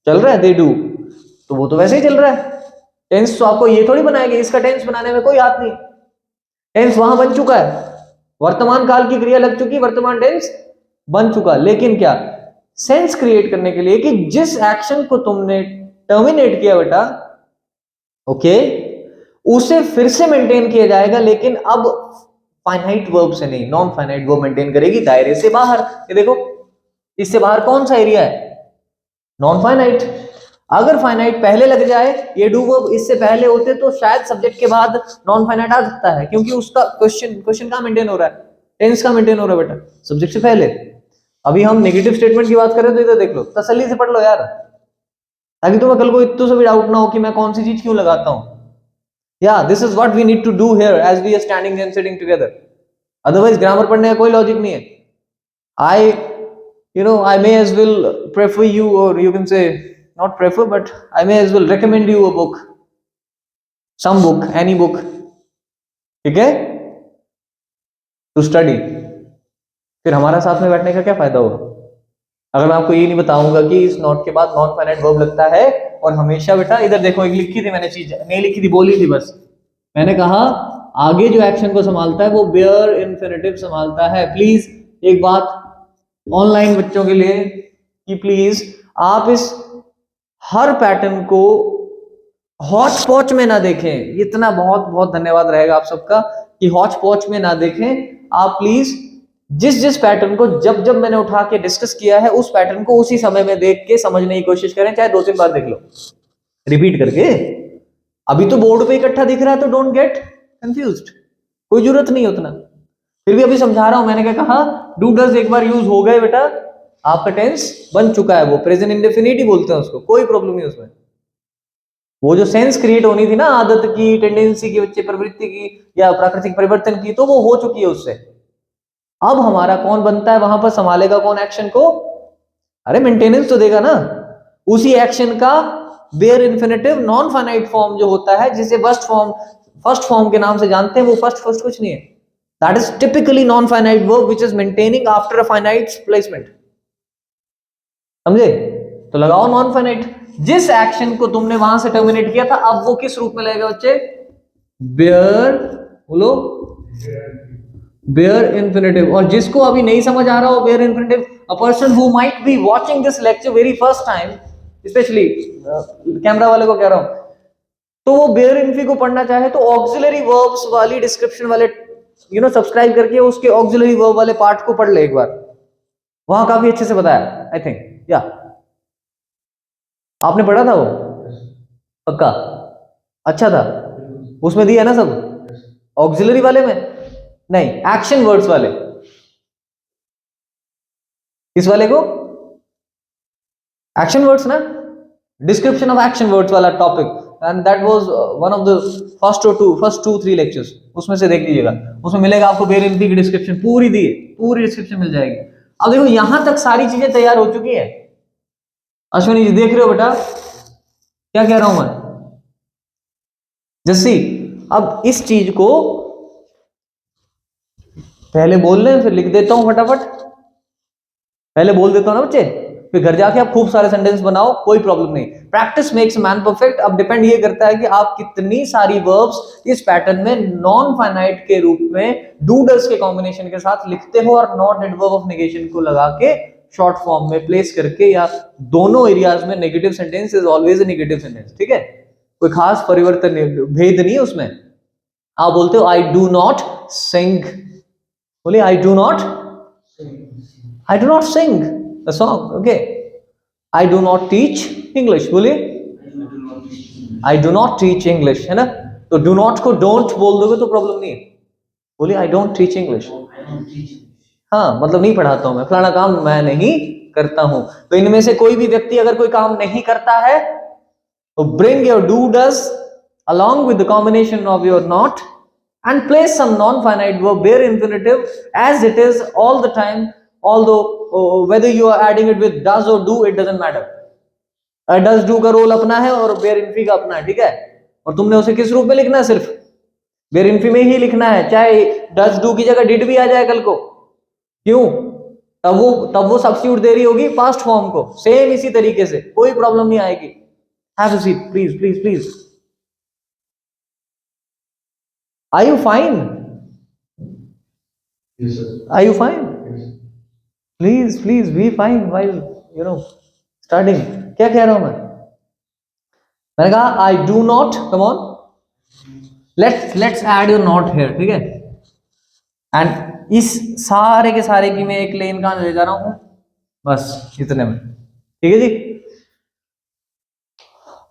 चल रहा है, they do, तो वो तो वैसे ही चल रहा है। टेंस तो आपको ये थोड़ी बनाएंगे, इसका टेंस बनाने में कोई हाथ नहीं, टेंस वहां बन चुका है, वर्तमान काल की क्रिया लग चुकी, वर्तमान टेंस बन चुका। लेकिन क्या सेंस क्रिएट करने के लिए कि जिस एक्शन को तुमने टर्मिनेट किया बेटा, ओके, उसे फिर से मेंटेन किया जाएगा, लेकिन अब फाइनाइट वर्ब से नहीं, नॉन फाइनाइट वर्ब मेंटेन करेगी, दायरे से बाहर। ये देखो, इससे बाहर कौन सा एरिया है, नॉन फाइनाइट। अगर फाइनाइट पहले लग जाए, ये डू वर्ब इससे पहले होते तो शायद सब्जेक्ट के बाद नॉन फाइनाइट आ सकता है, क्योंकि उसका क्वेश्चन कहां मेंटेन हो रहा है, टेंस का मेंटेन हो रहा है बेटा, सब्जेक्ट से पहले। अभी हम नेगेटिव स्टेटमेंट की बात करें तो इधर देख लो, तसल्ली से पढ़ लो यार, ताकि तुम्हें कल को इतना सा भी डाउट ना हो कि मैं कौन सी चीज क्यों लगाता हूं। Yeah, this is what we need to do here as we are standing and sitting together. Otherwise, grammar पढ़ने का कोई लॉजिक नहीं है। I may as well prefer you, or you can say not prefer, but I may as well recommend you a book, some book, any book, ठीक है, to study। फिर हमारा साथ में बैठने का क्या फायदा होगा अगर मैं आपको ये नहीं बताऊंगा कि इस नॉट के बाद नॉन फाइनाइट वर्ब लगता है। और हमेशा बेटा इधर देखो, एक लिखी थी मैंने चीज, नहीं लिखी थी, बोली थी बस, मैंने कहा आगे जो एक्शन को संभालता है वो बेयर इन्फिनिटिव संभालता है। प्लीज एक बात ऑनलाइन बच्चों के लिए कि प्लीज आप इस हर पैटर्न को हॉच पॉच में ना देखें, इतना बहुत बहुत धन्यवाद रहेगा आप सबका कि हॉच पॉच में ना देखें आप। प्लीज जिस जिस पैटर्न को जब जब मैंने उठा के डिस्कस किया है, उस पैटर्न को उसी समय में देख के समझने की कोशिश करें, चाहे 2-3 बार देख लो रिपीट करके। अभी तो बोर्ड पे इकट्ठा दिख रहा है तो डोंट गेट कंफ्यूज्ड, कोई जरूरत नहीं उतना। फिर भी अभी समझा रहा हूं, मैंने क्या कहा, डू डज एक बार यूज हो गए बेटा, आपका टेंस बन चुका है, वो प्रेजेंट इंडेफिनिट ही बोलते हैं उसको, कोई प्रॉब्लम नहीं उसमें। वो जो सेंस क्रिएट होनी थी ना, आदत की, टेंडेंसी की, बच्चे प्रवृत्ति की या प्राकृतिक परिवर्तन की, तो वो हो चुकी है उससे। अब हमारा कौन बनता है वहां पर, संभालेगा कौन एक्शन को, अरे मेंटेनेंस तो देगा ना उसी एक्शन का। Bare infinitive non finite form जो होता है, जिसे फर्स्ट फॉर्म के नाम से जानते हैं, वो फर्स्ट कुछ नहीं है, that is typically non finite verb which is maintaining after a finite placement. समझे? तो लगाओ नॉन फाइनाइट, जिस एक्शन को तुमने वहां से टर्मिनेट किया था, अब वो किस रूप में लगेगा बच्चे, बेयर, बोलो बेयर इन्फिनिटिव। और जिसको अभी नहीं समझ आ रहा हो bare infinitive, a person who might be watching this lecture very first time, specially camera वाले को कह रहा हूं, तो वो बेयर इन्फी को पढ़ना चाहे तो ऑक्सिलरी वर्ब्स वाली डिस्क्रिप्शन वाले सब्सक्राइब करके उसके ऑक्सिलरी वर्ब वाले पार्ट को पढ़ ले एक बार, वहां काफी अच्छे से बताया आई थिंक। या आपने पढ़ा था वो पक्का? अच्छा था, उसमें दिया ना सब, ऑक्सिलरी वाले में नहीं, एक्शन वर्ड्स वाले, इस वाले को एक्शन वर्ड्स ना, डिस्क्रिप्शन ऑफ एक्शन वर्ड्स वाला topic, and that was one of the first 2-3 lectures, उसमें से देख लीजिएगा, उसमें मिलेगा आपको बेयर इन्फी की डिस्क्रिप्शन पूरी दी है, पूरी डिस्क्रिप्शन मिल जाएगी। अब देखो यहां तक सारी चीजें तैयार हो चुकी है। अश्विनी जी देख रहे हो बेटा क्या कह रहा हूं मैं? जस्सी, अब इस चीज को पहले बोल लें फिर लिख देता हूं फटाफट। पहले बोल देता हूं ना बच्चे, फिर घर जाके आप खूब सारे सेंटेंस बनाओ, कोई प्रॉब्लम नहीं। Practice makes man perfect. अब डिपेंड ये करता है कि आप कितनी सारी वर्ब्स इस पैटर्न में नॉन फाइनाइट के रूप में डू डज के कॉम्बिनेशन के साथ लिखते हो और नॉट एडवर्ब ऑफ नेगेशन को लगा के शॉर्ट फॉर्म में प्लेस करके, या दोनों एरियाज में negative sentence is always a negative sentence, ठीक है, कोई खास परिवर्तन नहीं, भेद नहीं है उसमें। आप बोलते हो आई डू नॉट सिंग, बोलिए आई do not, I do not sing a song, okay. I do not teach English, बोलिए I do not teach English, है ना। तो do not को don't बोल दोगे तो प्रॉब्लम नहीं है, बोलिए I don't teach English, हाँ मतलब नहीं पढ़ाता हूं मैं, फलाना काम मैं नहीं करता हूं। तो इनमें से कोई भी व्यक्ति अगर कोई काम नहीं करता है तो bring your do does along with the combination of your not and place some non-finite verb bare infinitive as it is all the time, although whether you are adding it with does or do it doesn't matter। does do का रोल अपना है और bare infinitive का अपना है, ठीक है, और तुमने उसे किस रूप में लिखना है, सिर्फ bare infinitive में ही लिखना है, चाहे does do की जगह did भी आ जाए कल को, क्यों, तब वो सब्स्टिट्यूट दे रही होगी पास्ट फॉर्म को, सेम इसी तरीके से, कोई प्रॉब्लम नहीं आएगी। Have a seat please please please. Are you fine? Yes, sir. Are you fine? Yes. Please be fine while studying। क्या कह रहा हूं मैंने कहा I do not, come on, let's add your not here, ठीक है, एंड इस सारे के सारे की मैं एक लेन कहां ले जा रहा हूं, बस इतने में, ठीक है जी।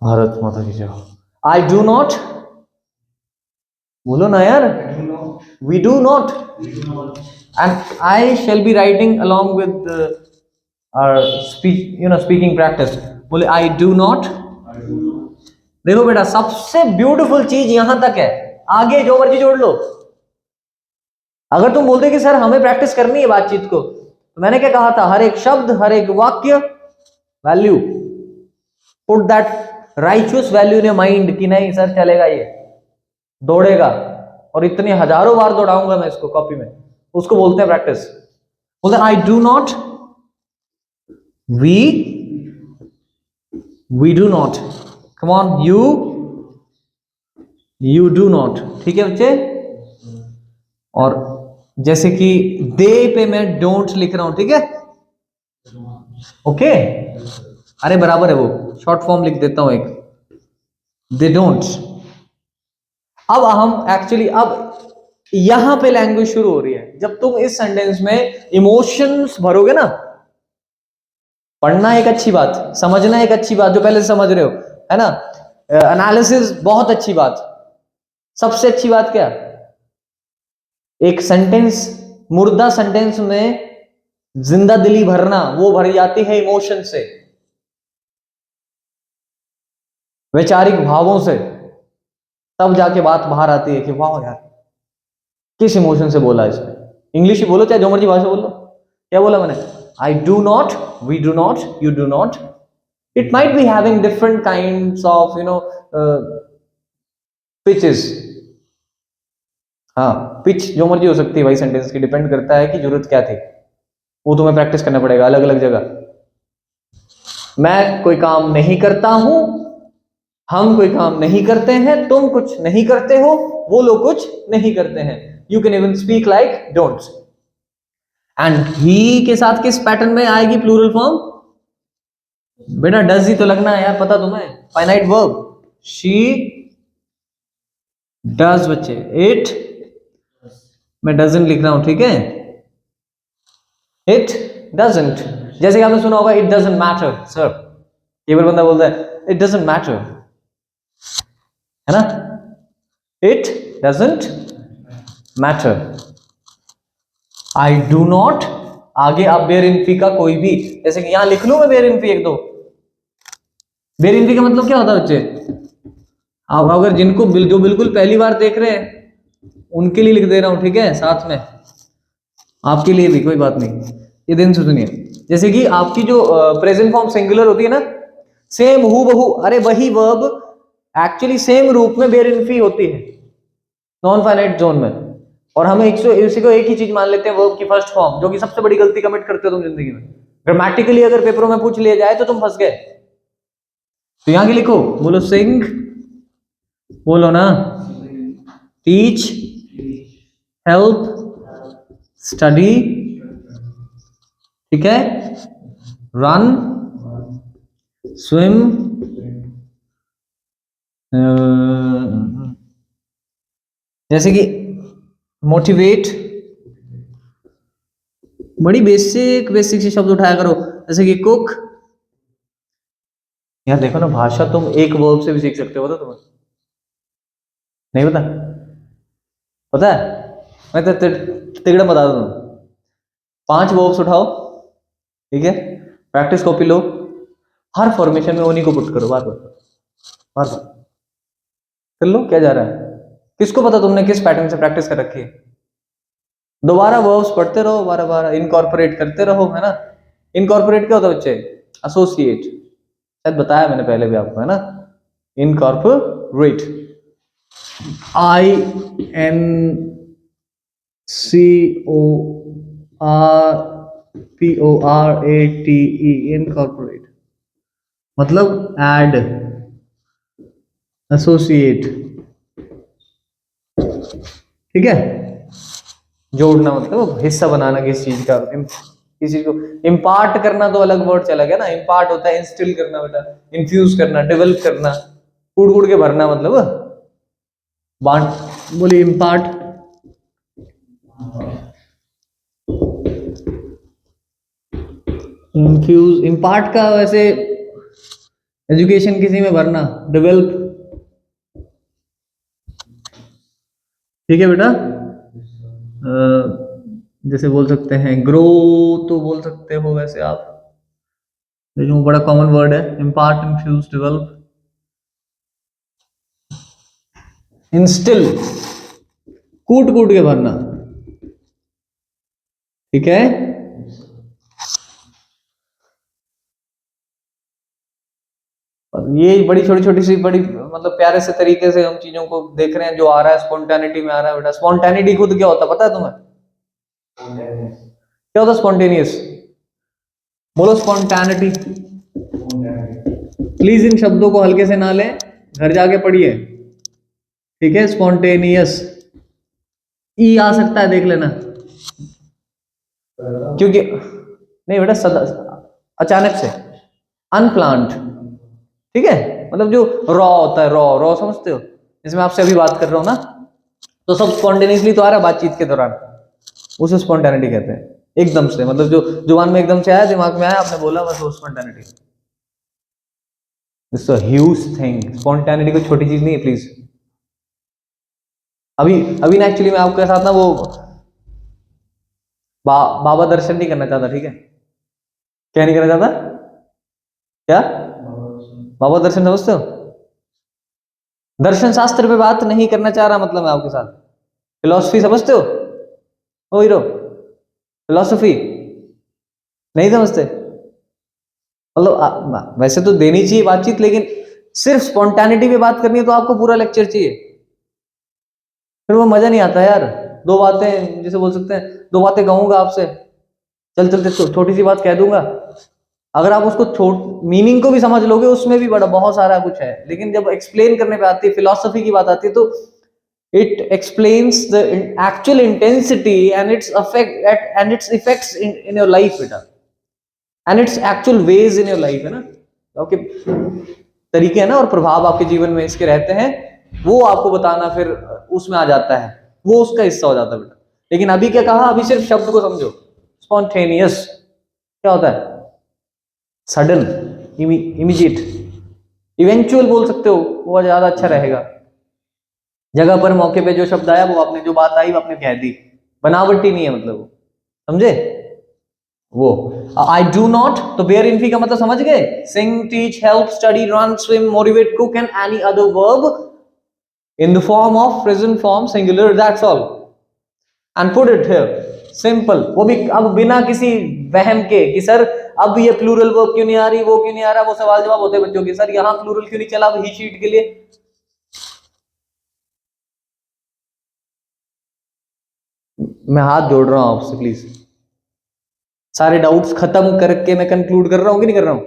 भारत माता की जय। I do not, बोलो ना यार, we do not, and I shall be writing along with our speaking practice, बोले I do not। देखो बेटा सबसे ब्यूटीफुल चीज यहां तक है, आगे जो मर्जी जोड़ लो। अगर तुम बोलते कि सर हमें प्रैक्टिस करनी है बातचीत को, तो मैंने क्या कहा था, हर एक शब्द हर एक वाक्य value, put that righteous value in mind कि नहीं सर चलेगा, ये दौड़ेगा, और इतनी हजारों बार दौड़ाऊंगा मैं इसको कॉपी में, उसको बोलते हैं प्रैक्टिस। बोलते हैं I do not, we do not, come on, you do not, ठीक है बच्चे। और जैसे कि दे पे मैं डोंट लिख रहा हूं, ठीक है, ओके, अरे बराबर है, वो शॉर्ट फॉर्म लिख देता हूं एक, दे डोंट। अब हम एक्चुअली अब यहां पे लैंग्वेज शुरू हो रही है। जब तुम इस सेंटेंस में इमोशंस भरोगे ना, पढ़ना एक अच्छी बात, समझना एक अच्छी बात जो पहले समझ रहे हो, है ना, एनालिसिस बहुत अच्छी बात, सबसे अच्छी बात क्या, एक सेंटेंस, मुर्दा सेंटेंस में जिंदा दिली भरना, वो भरी जाती है इमोशन से, वैचारिक भावों से, तब जाके बात बाहर आती है कि वाह यार किस इमोशन से बोला इसने। इंग्लिश ही बोलो चाहे जो मर्जी भाषा बोलो, क्या बोला मैंने, I do not, we do not, you do not. It might be having different kinds of pitches, हाँ पिच जो मर्जी हो सकती है भाई सेंटेंस की, डिपेंड करता है कि जरूरत क्या थी, वो तुम्हें प्रैक्टिस करना पड़ेगा अलग अलग जगह। मैं कोई काम नहीं करता हूं, हम कोई काम नहीं करते हैं, तुम कुछ नहीं करते हो, वो लोग कुछ नहीं करते हैं। You can even speak like don'ts. And he के साथ किस पैटर्न में आएगी प्लूरल फॉर्म, बेटा डज ही तो लगना है यार, पता तुम्हें, फाइनाइट वर्ब, शी डज बच्चे, इट मैं डजंट लिख रहा हूं, ठीक है, इट डजंट। जैसे कि आपने सुना होगा इट डजंट मैटर सर, केवल बंदा बोलता है इट डजंट मैटर, है ना, it doesn't matter. I do not, आगे आप बेयर इनफी का कोई भी, जैसे कि यहां लिख लूं मैं बेयर इनफी एक दो, बेयर इनफी का मतलब क्या होता है बच्चे, आप अगर जिनको जो बिल्कुल पहली बार देख रहे हैं उनके लिए लिख दे रहा हूं, ठीक है, साथ में आपके लिए भी, कोई बात नहीं, ये दिन से सुनिए। जैसे कि आपकी जो प्रेजेंट फॉर्म सिंगुलर होती है ना, सेम हूबहू, अरे वही वर्ब एक्चुअली सेम रूप में बेयर इनफी होती है नॉन फाइनाइट जोन में, और हम इसी को एक ही चीज मान लेते हैं वर्ब की फर्स्ट फॉर्म, जो कि सबसे बड़ी गलती कमिट करते हो तुम जिंदगी में। ग्रामेटिकली अगर पेपरों में पूछ लिया जाए तो तुम फंस गए। तो यहां के लिखो, बोलो सिंग, बोलो ना, टीच, हेल्प, स्टडी, ठीक है, रन, स्विम, जैसे कि मोटिवेट, बड़ी बेसिक बेसिक से शब्द उठाया करो, जैसे कि कुक। यार देखो ना, भाषा तुम एक वर्ब से भी सीख सकते हो, तो तुम्हें नहीं पता? पता है? मैं तो तिगड़ा बता दूं, 5 वर्ब्स उठाओ, ठीक है, प्रैक्टिस कॉपी लो, हर फॉर्मेशन में उन्हीं को पुट करो, बार बार बार बार कर लो। क्या जा रहा है? किसको पता तुमने किस पैटर्न से प्रैक्टिस कर रखी है? दोबारा वर्ब्स पढ़ते रहो, बार बार इनकॉर्पोरेट करते रहो, है ना। इनकॉर्पोरेट क्या होता है बच्चे? एसोसिएट, शायद बताया मैंने पहले भी आपको, है ना। इनकॉर्पोरेट, INCORPORATE, इनकॉर्पोरेट मतलब ऐड, एसोसिएट, ठीक है। जोड़ना मतलब हिस्सा बनाना किसी चीज का, किसी चीज को इम्पार्ट करना तो अलग वर्ड चला गया ना। इम्पार्ट होता है इंस्टिल करना बेटा, इन्फ्यूज करना, डेवलप करना, कूड़ कूड़ के भरना, मतलब बांट। बोलिए इम्पार्ट, इन्फ्यूज, इम्पार्ट का वैसे एजुकेशन किसी में भरना, डेवलप, ठीक है बेटा। जैसे बोल सकते हैं ग्रो, तो बोल सकते हो वैसे आप, लेकिन वो बड़ा कॉमन वर्ड है, इम्पार्ट, इन्फ्यूज, डेवलप, इंस्टिल, कूट कूट के भरना, ठीक है। और ये बड़ी छोटी छोटी सी, बड़ी मतलब प्यारे से तरीके से हम चीजों को देख रहे हैं, जो आ रहा है स्पॉन्टेनिटी में आ रहा है बेटा। स्पॉन्टेनिटी खुद क्या होता है पता है तुम्हें? क्या होता है स्पॉन्टेनियस? बोलो स्पॉन्टेनिटी। प्लीज इन शब्दों को हल्के से ना लें, घर जाके पढ़िए, ठीक है। स्पॉन्टेनियस, ई आ सकता है, देख लेना, क्योंकि नहीं बेटा, सदा अचानक से, अनप्लान्ड, ठीक है। मतलब जो रॉ होता है, रॉ रॉ समझते हो, जिसमें आपसे अभी बात कर रहा हूं ना, तो सब स्पॉन्टेनियसली तो आ रहा है बातचीत के दौरान, उसे स्पॉन्टेनिटी कहते हैं। एकदम से, मतलब जो जुबान में एकदम से आया, दिमाग में आया, आपने बोला, बस वो spontaneity. It's a huge thing, spontaneity कोई छोटी चीज नहीं है, प्लीज। अभी अभी ना एक्चुअली मैं आपके साथ ना वो बाबा दर्शन नहीं करना चाहता, ठीक है। क्या नहीं करना चाहता? क्या? बाबा दर्शन समझते हो? दर्शन शास्त्र पे बात नहीं करना चाह रहा, मतलब मैं आपके साथ फिलॉसफी समझते हो? ओ हीरो, फिलॉसफी नहीं समझते? मतलब वैसे तो देनी चाहिए बातचीत, लेकिन सिर्फ स्पॉन्टेनिटी पे बात करनी है तो आपको पूरा लेक्चर चाहिए, फिर वो मजा नहीं आता यार। दो बातें, जैसे बोल सकते हैं, दो बातें कहूंगा आपसे, चल चलते छोटी सी बात कह दूंगा, अगर आप उसको छोट मीनिंग को भी समझ लोगे, उसमें भी बड़ा बहुत सारा कुछ है, लेकिन जब एक्सप्लेन करने पे आती है, फिलॉसफी की बात आती है, तो it explains the actual intensity and its affect and its effects in your life बेटा, and its actual ways in your life, है ना। आपके तरीके है ना, और प्रभाव आपके जीवन में इसके रहते हैं, वो आपको बताना फिर उसमें आ जाता है, वो उसका हिस्सा हो जाता है बेटा। लेकिन अभी क्या कहा? अभी सिर्फ शब्द को समझो, स्पॉन्टेनियस क्या होता है? सडन, इमीडिएट, इवेंचुअल बोल सकते हो, वो ज्यादा अच्छा रहेगा। जगह पर मौके पे जो शब्द आया, वो आपने, जो बात आई वो आपने कह दी, बनावटी नहीं है, मतलब वो, समझे? वो आई डू नॉट, तो बेयर इनफी का मतलब समझ गए? Sing, teach, help, study, run, swim, motivate, cook and any other verb in the form of present form singular, that's all, and put it here simple। वो भी अब बिना किसी वहम के कि सर अब ये प्लूरल वर्ब क्यों नहीं आ रही, वो क्यों नहीं आ रहा, वो सवाल जवाब होते हैं बच्चों के, सर यहाँ प्लूरल क्यों नहीं चला अब ही शीट के लिए। मैं हाथ जोड़ रहा हूं आपसे, प्लीज। सारे डाउट्स खत्म करके मैं कंक्लूड कर रहा हूं कि नहीं कर रहा हूं?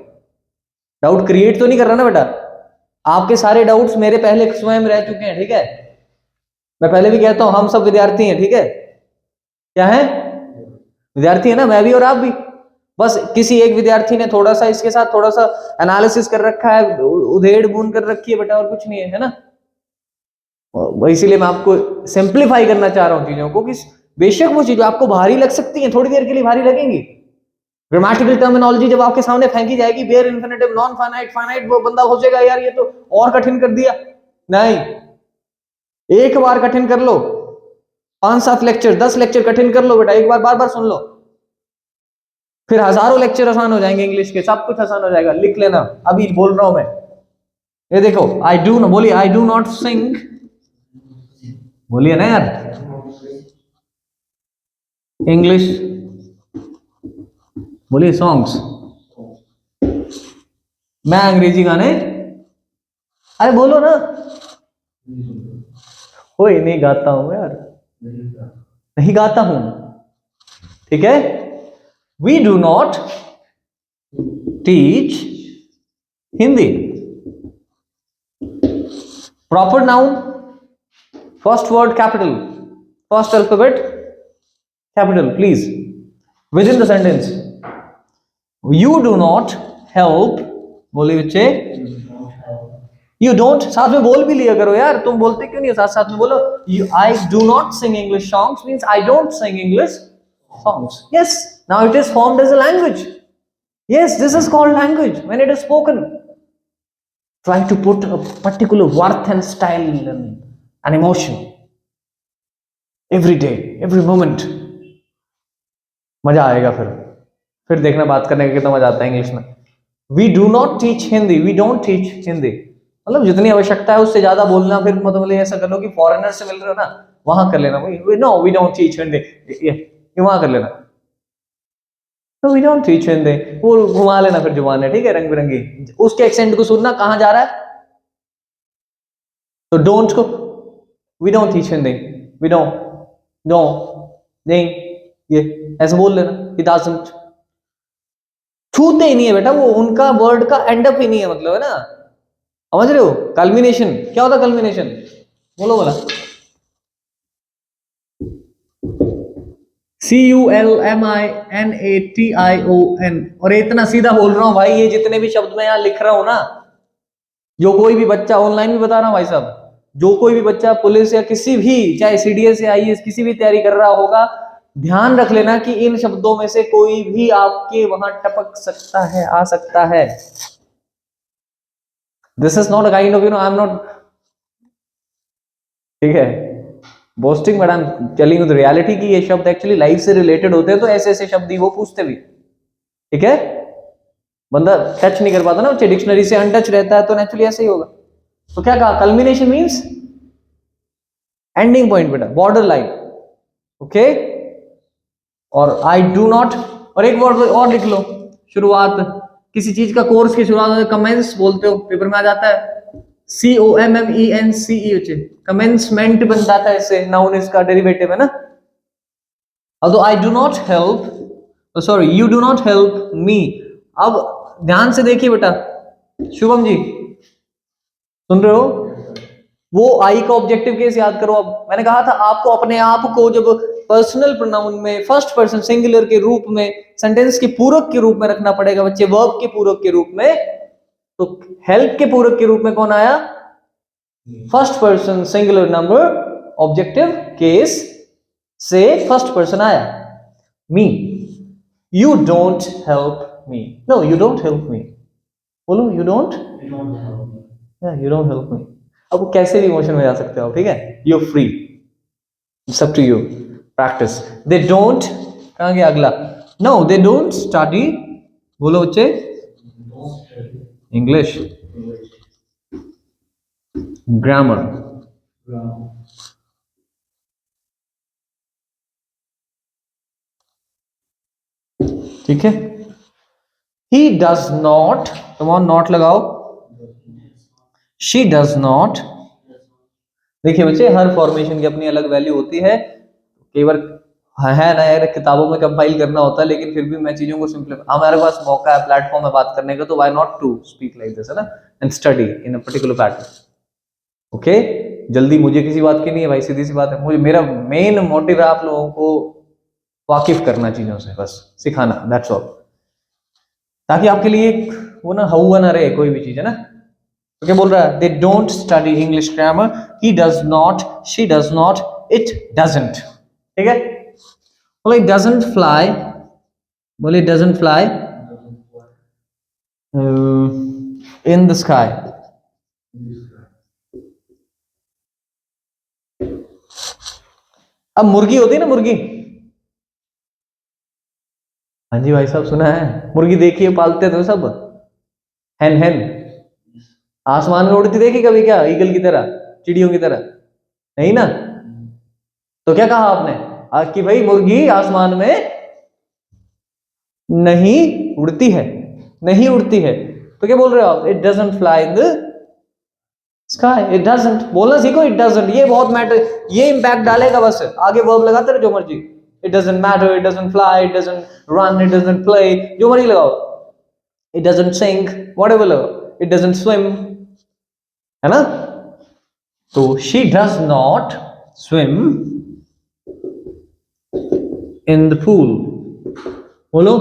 डाउट क्रिएट तो नहीं कर रहा ना बेटा? आपके सारे डाउट्स मेरे पहले स्वयं रह चुके हैं, ठीक है? मैं पहले भी कहता हूं हम सब विद्यार्थी हैं, ठीक है? क्या है? विद्यार्थी है ना, मैं भी और आप भी। बस किसी एक विद्यार्थी ने थोड़ा सा इसके साथ थोड़ा सा एनालिसिस कर रखा है, उधेड़ बुन कर रखी है बेटा, और कुछ नहीं है ना? इसीलिए मैं आपको सिंप्लीफाई करना चाह रहा हूं चीजों को, कि बेशक वो चीजें आपको भारी लग सकती हैं, थोड़ी देर के लिए भारी लगेंगी। ग्रामेटिकल टर्मिनोलॉजी जब आपके सामने फेंकी जाएगी, bare infinitive, non finite, finite, वो बंदा सोचेगा यार ये तो और कठिन कर दिया। नहीं, एक बार कठिन कर लो, 5-7 लेक्चर 10 लेक्चर कठिन कर लो बेटा, एक बार बार बार सुन लो, फिर हजारों लेक्चर आसान हो जाएंगे, इंग्लिश के सब कुछ आसान हो जाएगा। लिख लेना, अभी बोल रहा हूं मैं। ये देखो, आई डू, बोलिए आई डू नॉट सिंग, बोलिए ना यार, इंग्लिश, बोलिए सॉन्ग्स। मैं अंग्रेजी गाने, अरे बोलो ना, कोई नहीं गाता हूं यार, नहीं गाता हूं, ठीक है? We do not teach Hindi. Proper noun, first word capital, first alphabet capital, please, with in the sentence. You do not help, बोलिए बच्चे, यू डोंट, साथ में बोल भी लिया करो यार, तुम बोलते क्यों नहीं हो? साथ साथ में बोलो। You, I do not sing English songs means I don't sing English songs. Yes, now it is formed as a language. Yes, this is called language when it is spoken. Try to put a particular worth and style and emotion every day, every moment. मजा आएगा फिर देखना बात करने का कितना मजा आता है इंग्लिश में। We do not teach Hindi, we don't teach Hindi, मतलब जितनी आवश्यकता है उससे ज्यादा बोलना। फिर मतलब ऐसा कर लो कि फॉरेनर से मिल रहे हो ना, वहां कर लेना, no we don't teach Hindi, ये वहां कर लेना, तो वी डोंट टीच हिंदी, वो घुमा लेना फिर जुबान है, ठीक है, रंग बिरंगी, उसके एक्सेंट को सुनना कहां जा रहा है, तो डोंट को we don't teach Hindi, we don't, no, नहीं, ये ऐसे बोल लेना। इट डजंट, छूते ही नहीं है बेटा, वो उनका वर्ड का एंड अप ही नहीं है, मतलब है ना, समझ रहे हो? कल्मिनेशन क्या होता है? कल्मिनेशन बोलो बोला, CULMINATION। और इतना सीधा बोल रहा हूं भाई, ये जितने भी शब्द मैं यहां लिख रहा हूं ना, जो कोई भी बच्चा, ऑनलाइन भी बता रहा हूं भाई साहब, जो कोई भी बच्चा पुलिस या किसी भी, चाहे CDS या IAS किसी भी तैयारी कर रहा होगा, ध्यान रख लेना कि इन शब्दों में से कोई भी आपके वहां टपक सकता है, आ सकता है। This is not a kind of, I am not, ठीक है, boasting, but I am telling you the reality कि ये शब्द एक्चुअली लाइफ से रिलेटेड होते हैं, तो ऐसे ऐसे शब्द ही वो पूछते भी, ठीक है? बंदा टच नहीं कर पाता ना, बच्चे डिक्शनरी से अनटच रहता है, तो नेचुरली ऐसे ही होगा। तो क्या कहा? कल्मिनेशन मींस एंडिंग पॉइंट बेटा, बॉर्डर लाइन, ओके? और आई डू नॉट, और एक वर्ड और लिख लो, शुरुआत, किसी चीज का कोर्स की शुरुआत कमेंस बोलते हो, पेपर में आ जाता है, COMMENCE, कमेंसमेंट बन जाता है, इससे नाउन इसका डेरिवेटिव है ना। अब आई do not help, sorry, you do not help me. अब ध्यान से देखिए बेटा, शुभम जी सुन रहे हो? वो आई का ऑब्जेक्टिव केस याद करो। अब मैंने कहा था आपको अपने आप को जब पर्सनल प्रोनाउन में फर्स्ट पर्सन सिंगुलर के रूप में, सेंटेंस के पूरक के रूप में रखना पड़ेगा बच्चे, वर्ब के पूरक के रूप में। तो हेल्प के पूरक के रूप में कौन आया? First person singular number, objective case से फर्स्ट पर्सन आया, me. You don't help me, no you don't help me, बोलो you don't, you don't help me. अब वो कैसे भी इमोशन में जा सकते हो, ठीक है, you free, it's up to you, practice. They don't, कहां गया अगला? नो दे डोंट स्टडी, बोलो बच्चे, इंग्लिश ग्रामर, ठीक है। He does not, come on, not लगाओ, शी डज नॉट। देखिए बच्चे, हर फॉर्मेशन की अपनी अलग वैल्यू होती है, कई बार है ना यार, किताबों में कंपाइल करना होता है, लेकिन फिर भी मैं चीजों को सिंपलीफाई, हमारे पास मौका है, प्लेटफॉर्म है बात करने का, तो why not to speak like this, है ना, and study in a particular pattern. Okay, जल्दी मुझे किसी बात की नहीं है भाई, सीधी सी बात है, मुझे मेरा मेन मोटिव है आप लोगों को वाकिफ करना चीजों से, बस सिखाना, दैट्स ऑल, ताकि आपके लिए वो ना हुआ ना रहे कोई भी चीज, है ना। तो क्या बोल रहा है, they don't study English grammar, he does not, she does not, it doesn't, ठीक है। बोले डजंट फ्लाई, बोले doesn't fly in the sky. अब मुर्गी होती है ना, मुर्गी, हाँ जी भाई साहब सुना है, मुर्गी देखिए पालते थे सब, हैन हैन, आसमान में उड़ती देखी कभी क्या, ईगल की तरह, चिड़ियों की तरह, नहीं ना। तो क्या कहा आपने कि भाई मुर्गी आसमान में नहीं उड़ती है, नहीं उड़ती है, तो क्या बोल रहे हो आप, it doesn't fly in the sky, it doesn't बोलना सीखो, इट डजंट, ये बहुत मैटर, ये इंपैक्ट डालेगा, बस आगे वर्ब लगाते रहो जो मर्जी, it doesn't matter, it doesn't fly, it doesn't run, it doesn't play, जो मर्जी लगाओ, इट डजंट सिंक, व्हाटएवर लगाओ, इट डजंट स्विम, है ना। तो she does not swim in the pool, बोलो,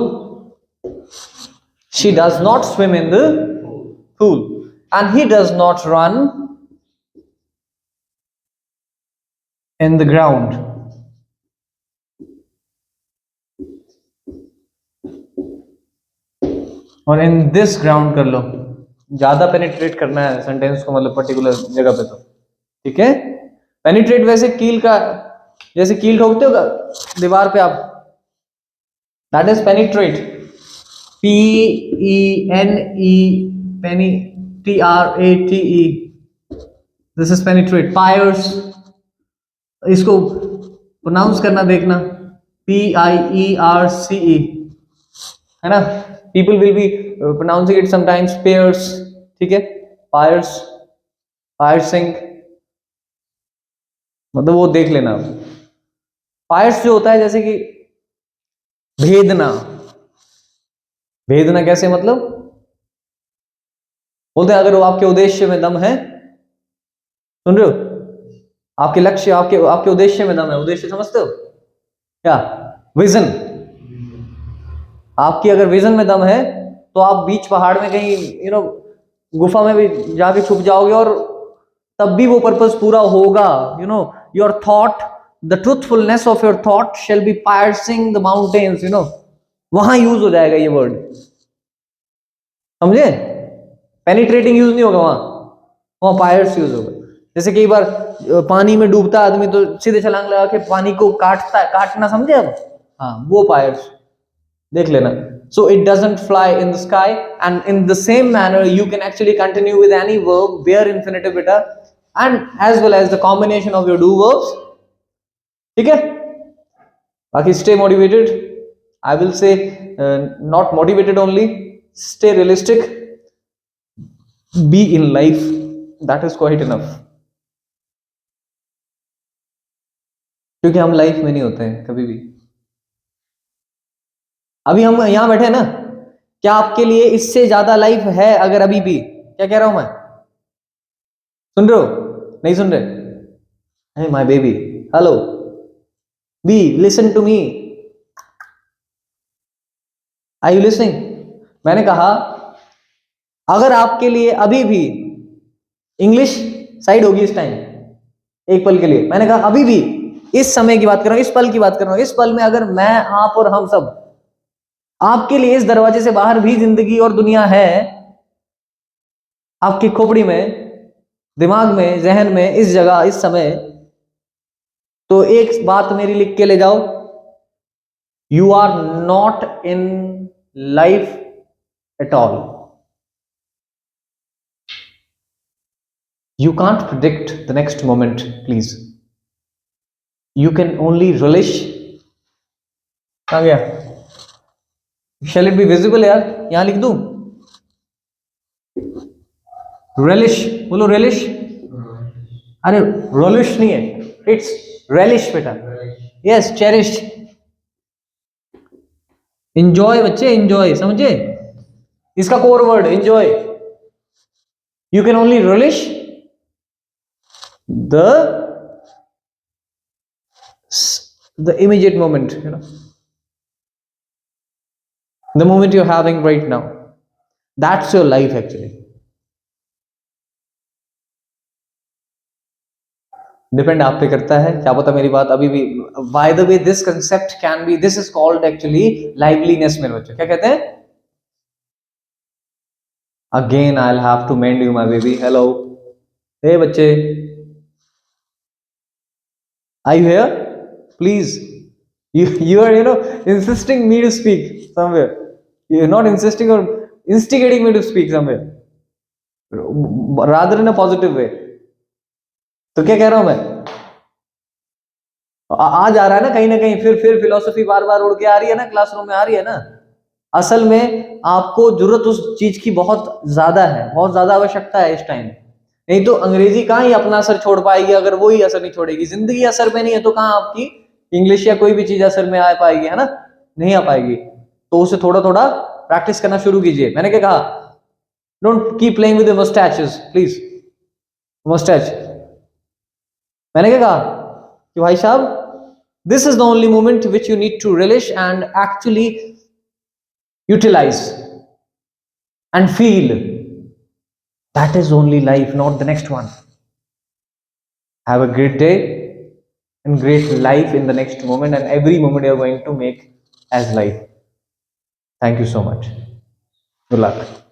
she does not swim in the pool, and he does not run in the ground, और in this ground कर लो, ज्यादा पेनिट्रेट करना है सेंटेंस को, मतलब पर्टिकुलर जगह पे, तो ठीक है। पेनिट्रेट वैसे कील का, जैसे कील ठोकते हो दीवार पे आप, that is penetrate, PENE, Penney, TRATE, this is penetrate. Pierce, इसको प्रोनाउंस करना देखना, PIERCE, है ना, people will be pronouncing it sometimes pairs, ठीक है, पायर्स, पायर्सिंग, मतलब वो देख लेना। पायर्स जो होता है जैसे कि भेदना, भेदना कैसे, मतलब बोलते हैं अगर वो आपके उद्देश्य में दम है, सुन रहे हो, आपके लक्ष्य, आपके आपके उद्देश्य में दम है, उद्देश्य समझते हो क्या, विजन, आपकी अगर विजन में दम है तो आप बीच पहाड़ में कहीं गुफा में भी जाके छुप जाओगे, और तब भी वो पर्पस पूरा होगा, your thought, the truthfulness of your thought shall be piercing the mountains, वहां यूज हो जाएगा ये वर्ड, समझे, पेनिट्रेटिंग यूज नहीं होगा वहां पायर्स यूज होगा। जैसे कई बार पानी में डूबता आदमी तो सीधे छलांग लगा के पानी को काटता है, काटना समझे अब, हाँ वो पायर्स, देख लेना। So it doesn't fly in the sky, and in the same manner you can actually continue with any verb bare infinitive beta, and as well as the combination of your do verbs, ठीक है। बाकी stay motivated, I will say, not motivated only, stay realistic, be in life, that is quite enough, क्योंकि हम लाइफ में नहीं होते हैं कभी भी। अभी हम यहां बैठे हैं ना, क्या आपके लिए इससे ज्यादा लाइफ है अगर अभी भी, क्या कह रहा हूं मैं, सुन रहे हो, नहीं सुन रहे, hey my baby, hello, be listen to me, are you listening? मैंने कहा अगर आपके लिए अभी भी, इंग्लिश साइड होगी इस टाइम एक पल के लिए, मैंने कहा अभी भी, इस समय की बात कर रहा हूं, इस पल की बात कर रहा हूं, इस पल में अगर मैं, आप और हम सब, आपके लिए इस दरवाजे से बाहर भी जिंदगी और दुनिया है, आपकी खोपड़ी में, दिमाग में, जहन में, इस जगह, इस समय, तो एक बात मेरी लिख के ले जाओ, you are not in life at all, you can't predict the next moment, please, you can only relish, कहां गया, शैल इट बी विजिबल यार, यहां लिख दूं, रेलिश, बोलो रेलिश, अरे रोलिश नहीं है, इट्स रेलिश बेटा, यस चेरिश, इंजॉय बच्चे, इंजॉय, समझे? इसका core word enjoy. You can only relish the immediate moment, the moment you're having right now. That's your life actually. Depend आप पे करता है. क्या पता मेरी बात अभी भी. By the way this concept can be, this is called actually liveliness मेरे बच्चों. क्या कहते हैं? Again I will have to mend you my baby. Hello, hey बच्चे, are you here? Please, you are insisting me to speak somewhere. You're not insisting or instigating me to speak somewhere, rather in a positive way. तो क्या कह रहा हूं मैं? आ जा रहा है ना कहीं फिर फिलोसफी बार बार उड़ के आ रही है ना, क्लासरूम में आ रही है ना. असल में आपको जरूरत उस चीज की बहुत ज्यादा है, बहुत ज्यादा आवश्यकता है इस टाइम. नहीं तो अंग्रेजी कहाँ ही अपना असर छोड़ पाएगी. अगर वो ही असर नहीं छोड़ेगी, जिंदगी असर में नहीं है, तो कहाँ आपकी इंग्लिश या कोई भी चीज असर में आ पाएगी, है ना? नहीं आ पाएगी. तो उसे थोड़ा थोड़ा प्रैक्टिस करना शुरू कीजिए. मैंने क्या कहा? Don't keep playing with moustaches please. Moustache. मैंने क्या कहा कि भाई साहब, this is the only moment which you need to relish and actually utilise and feel. That is only life, not the next one. Have a great day and great life in the next moment, and every moment you are going to make as life. Thank you so much. Good luck.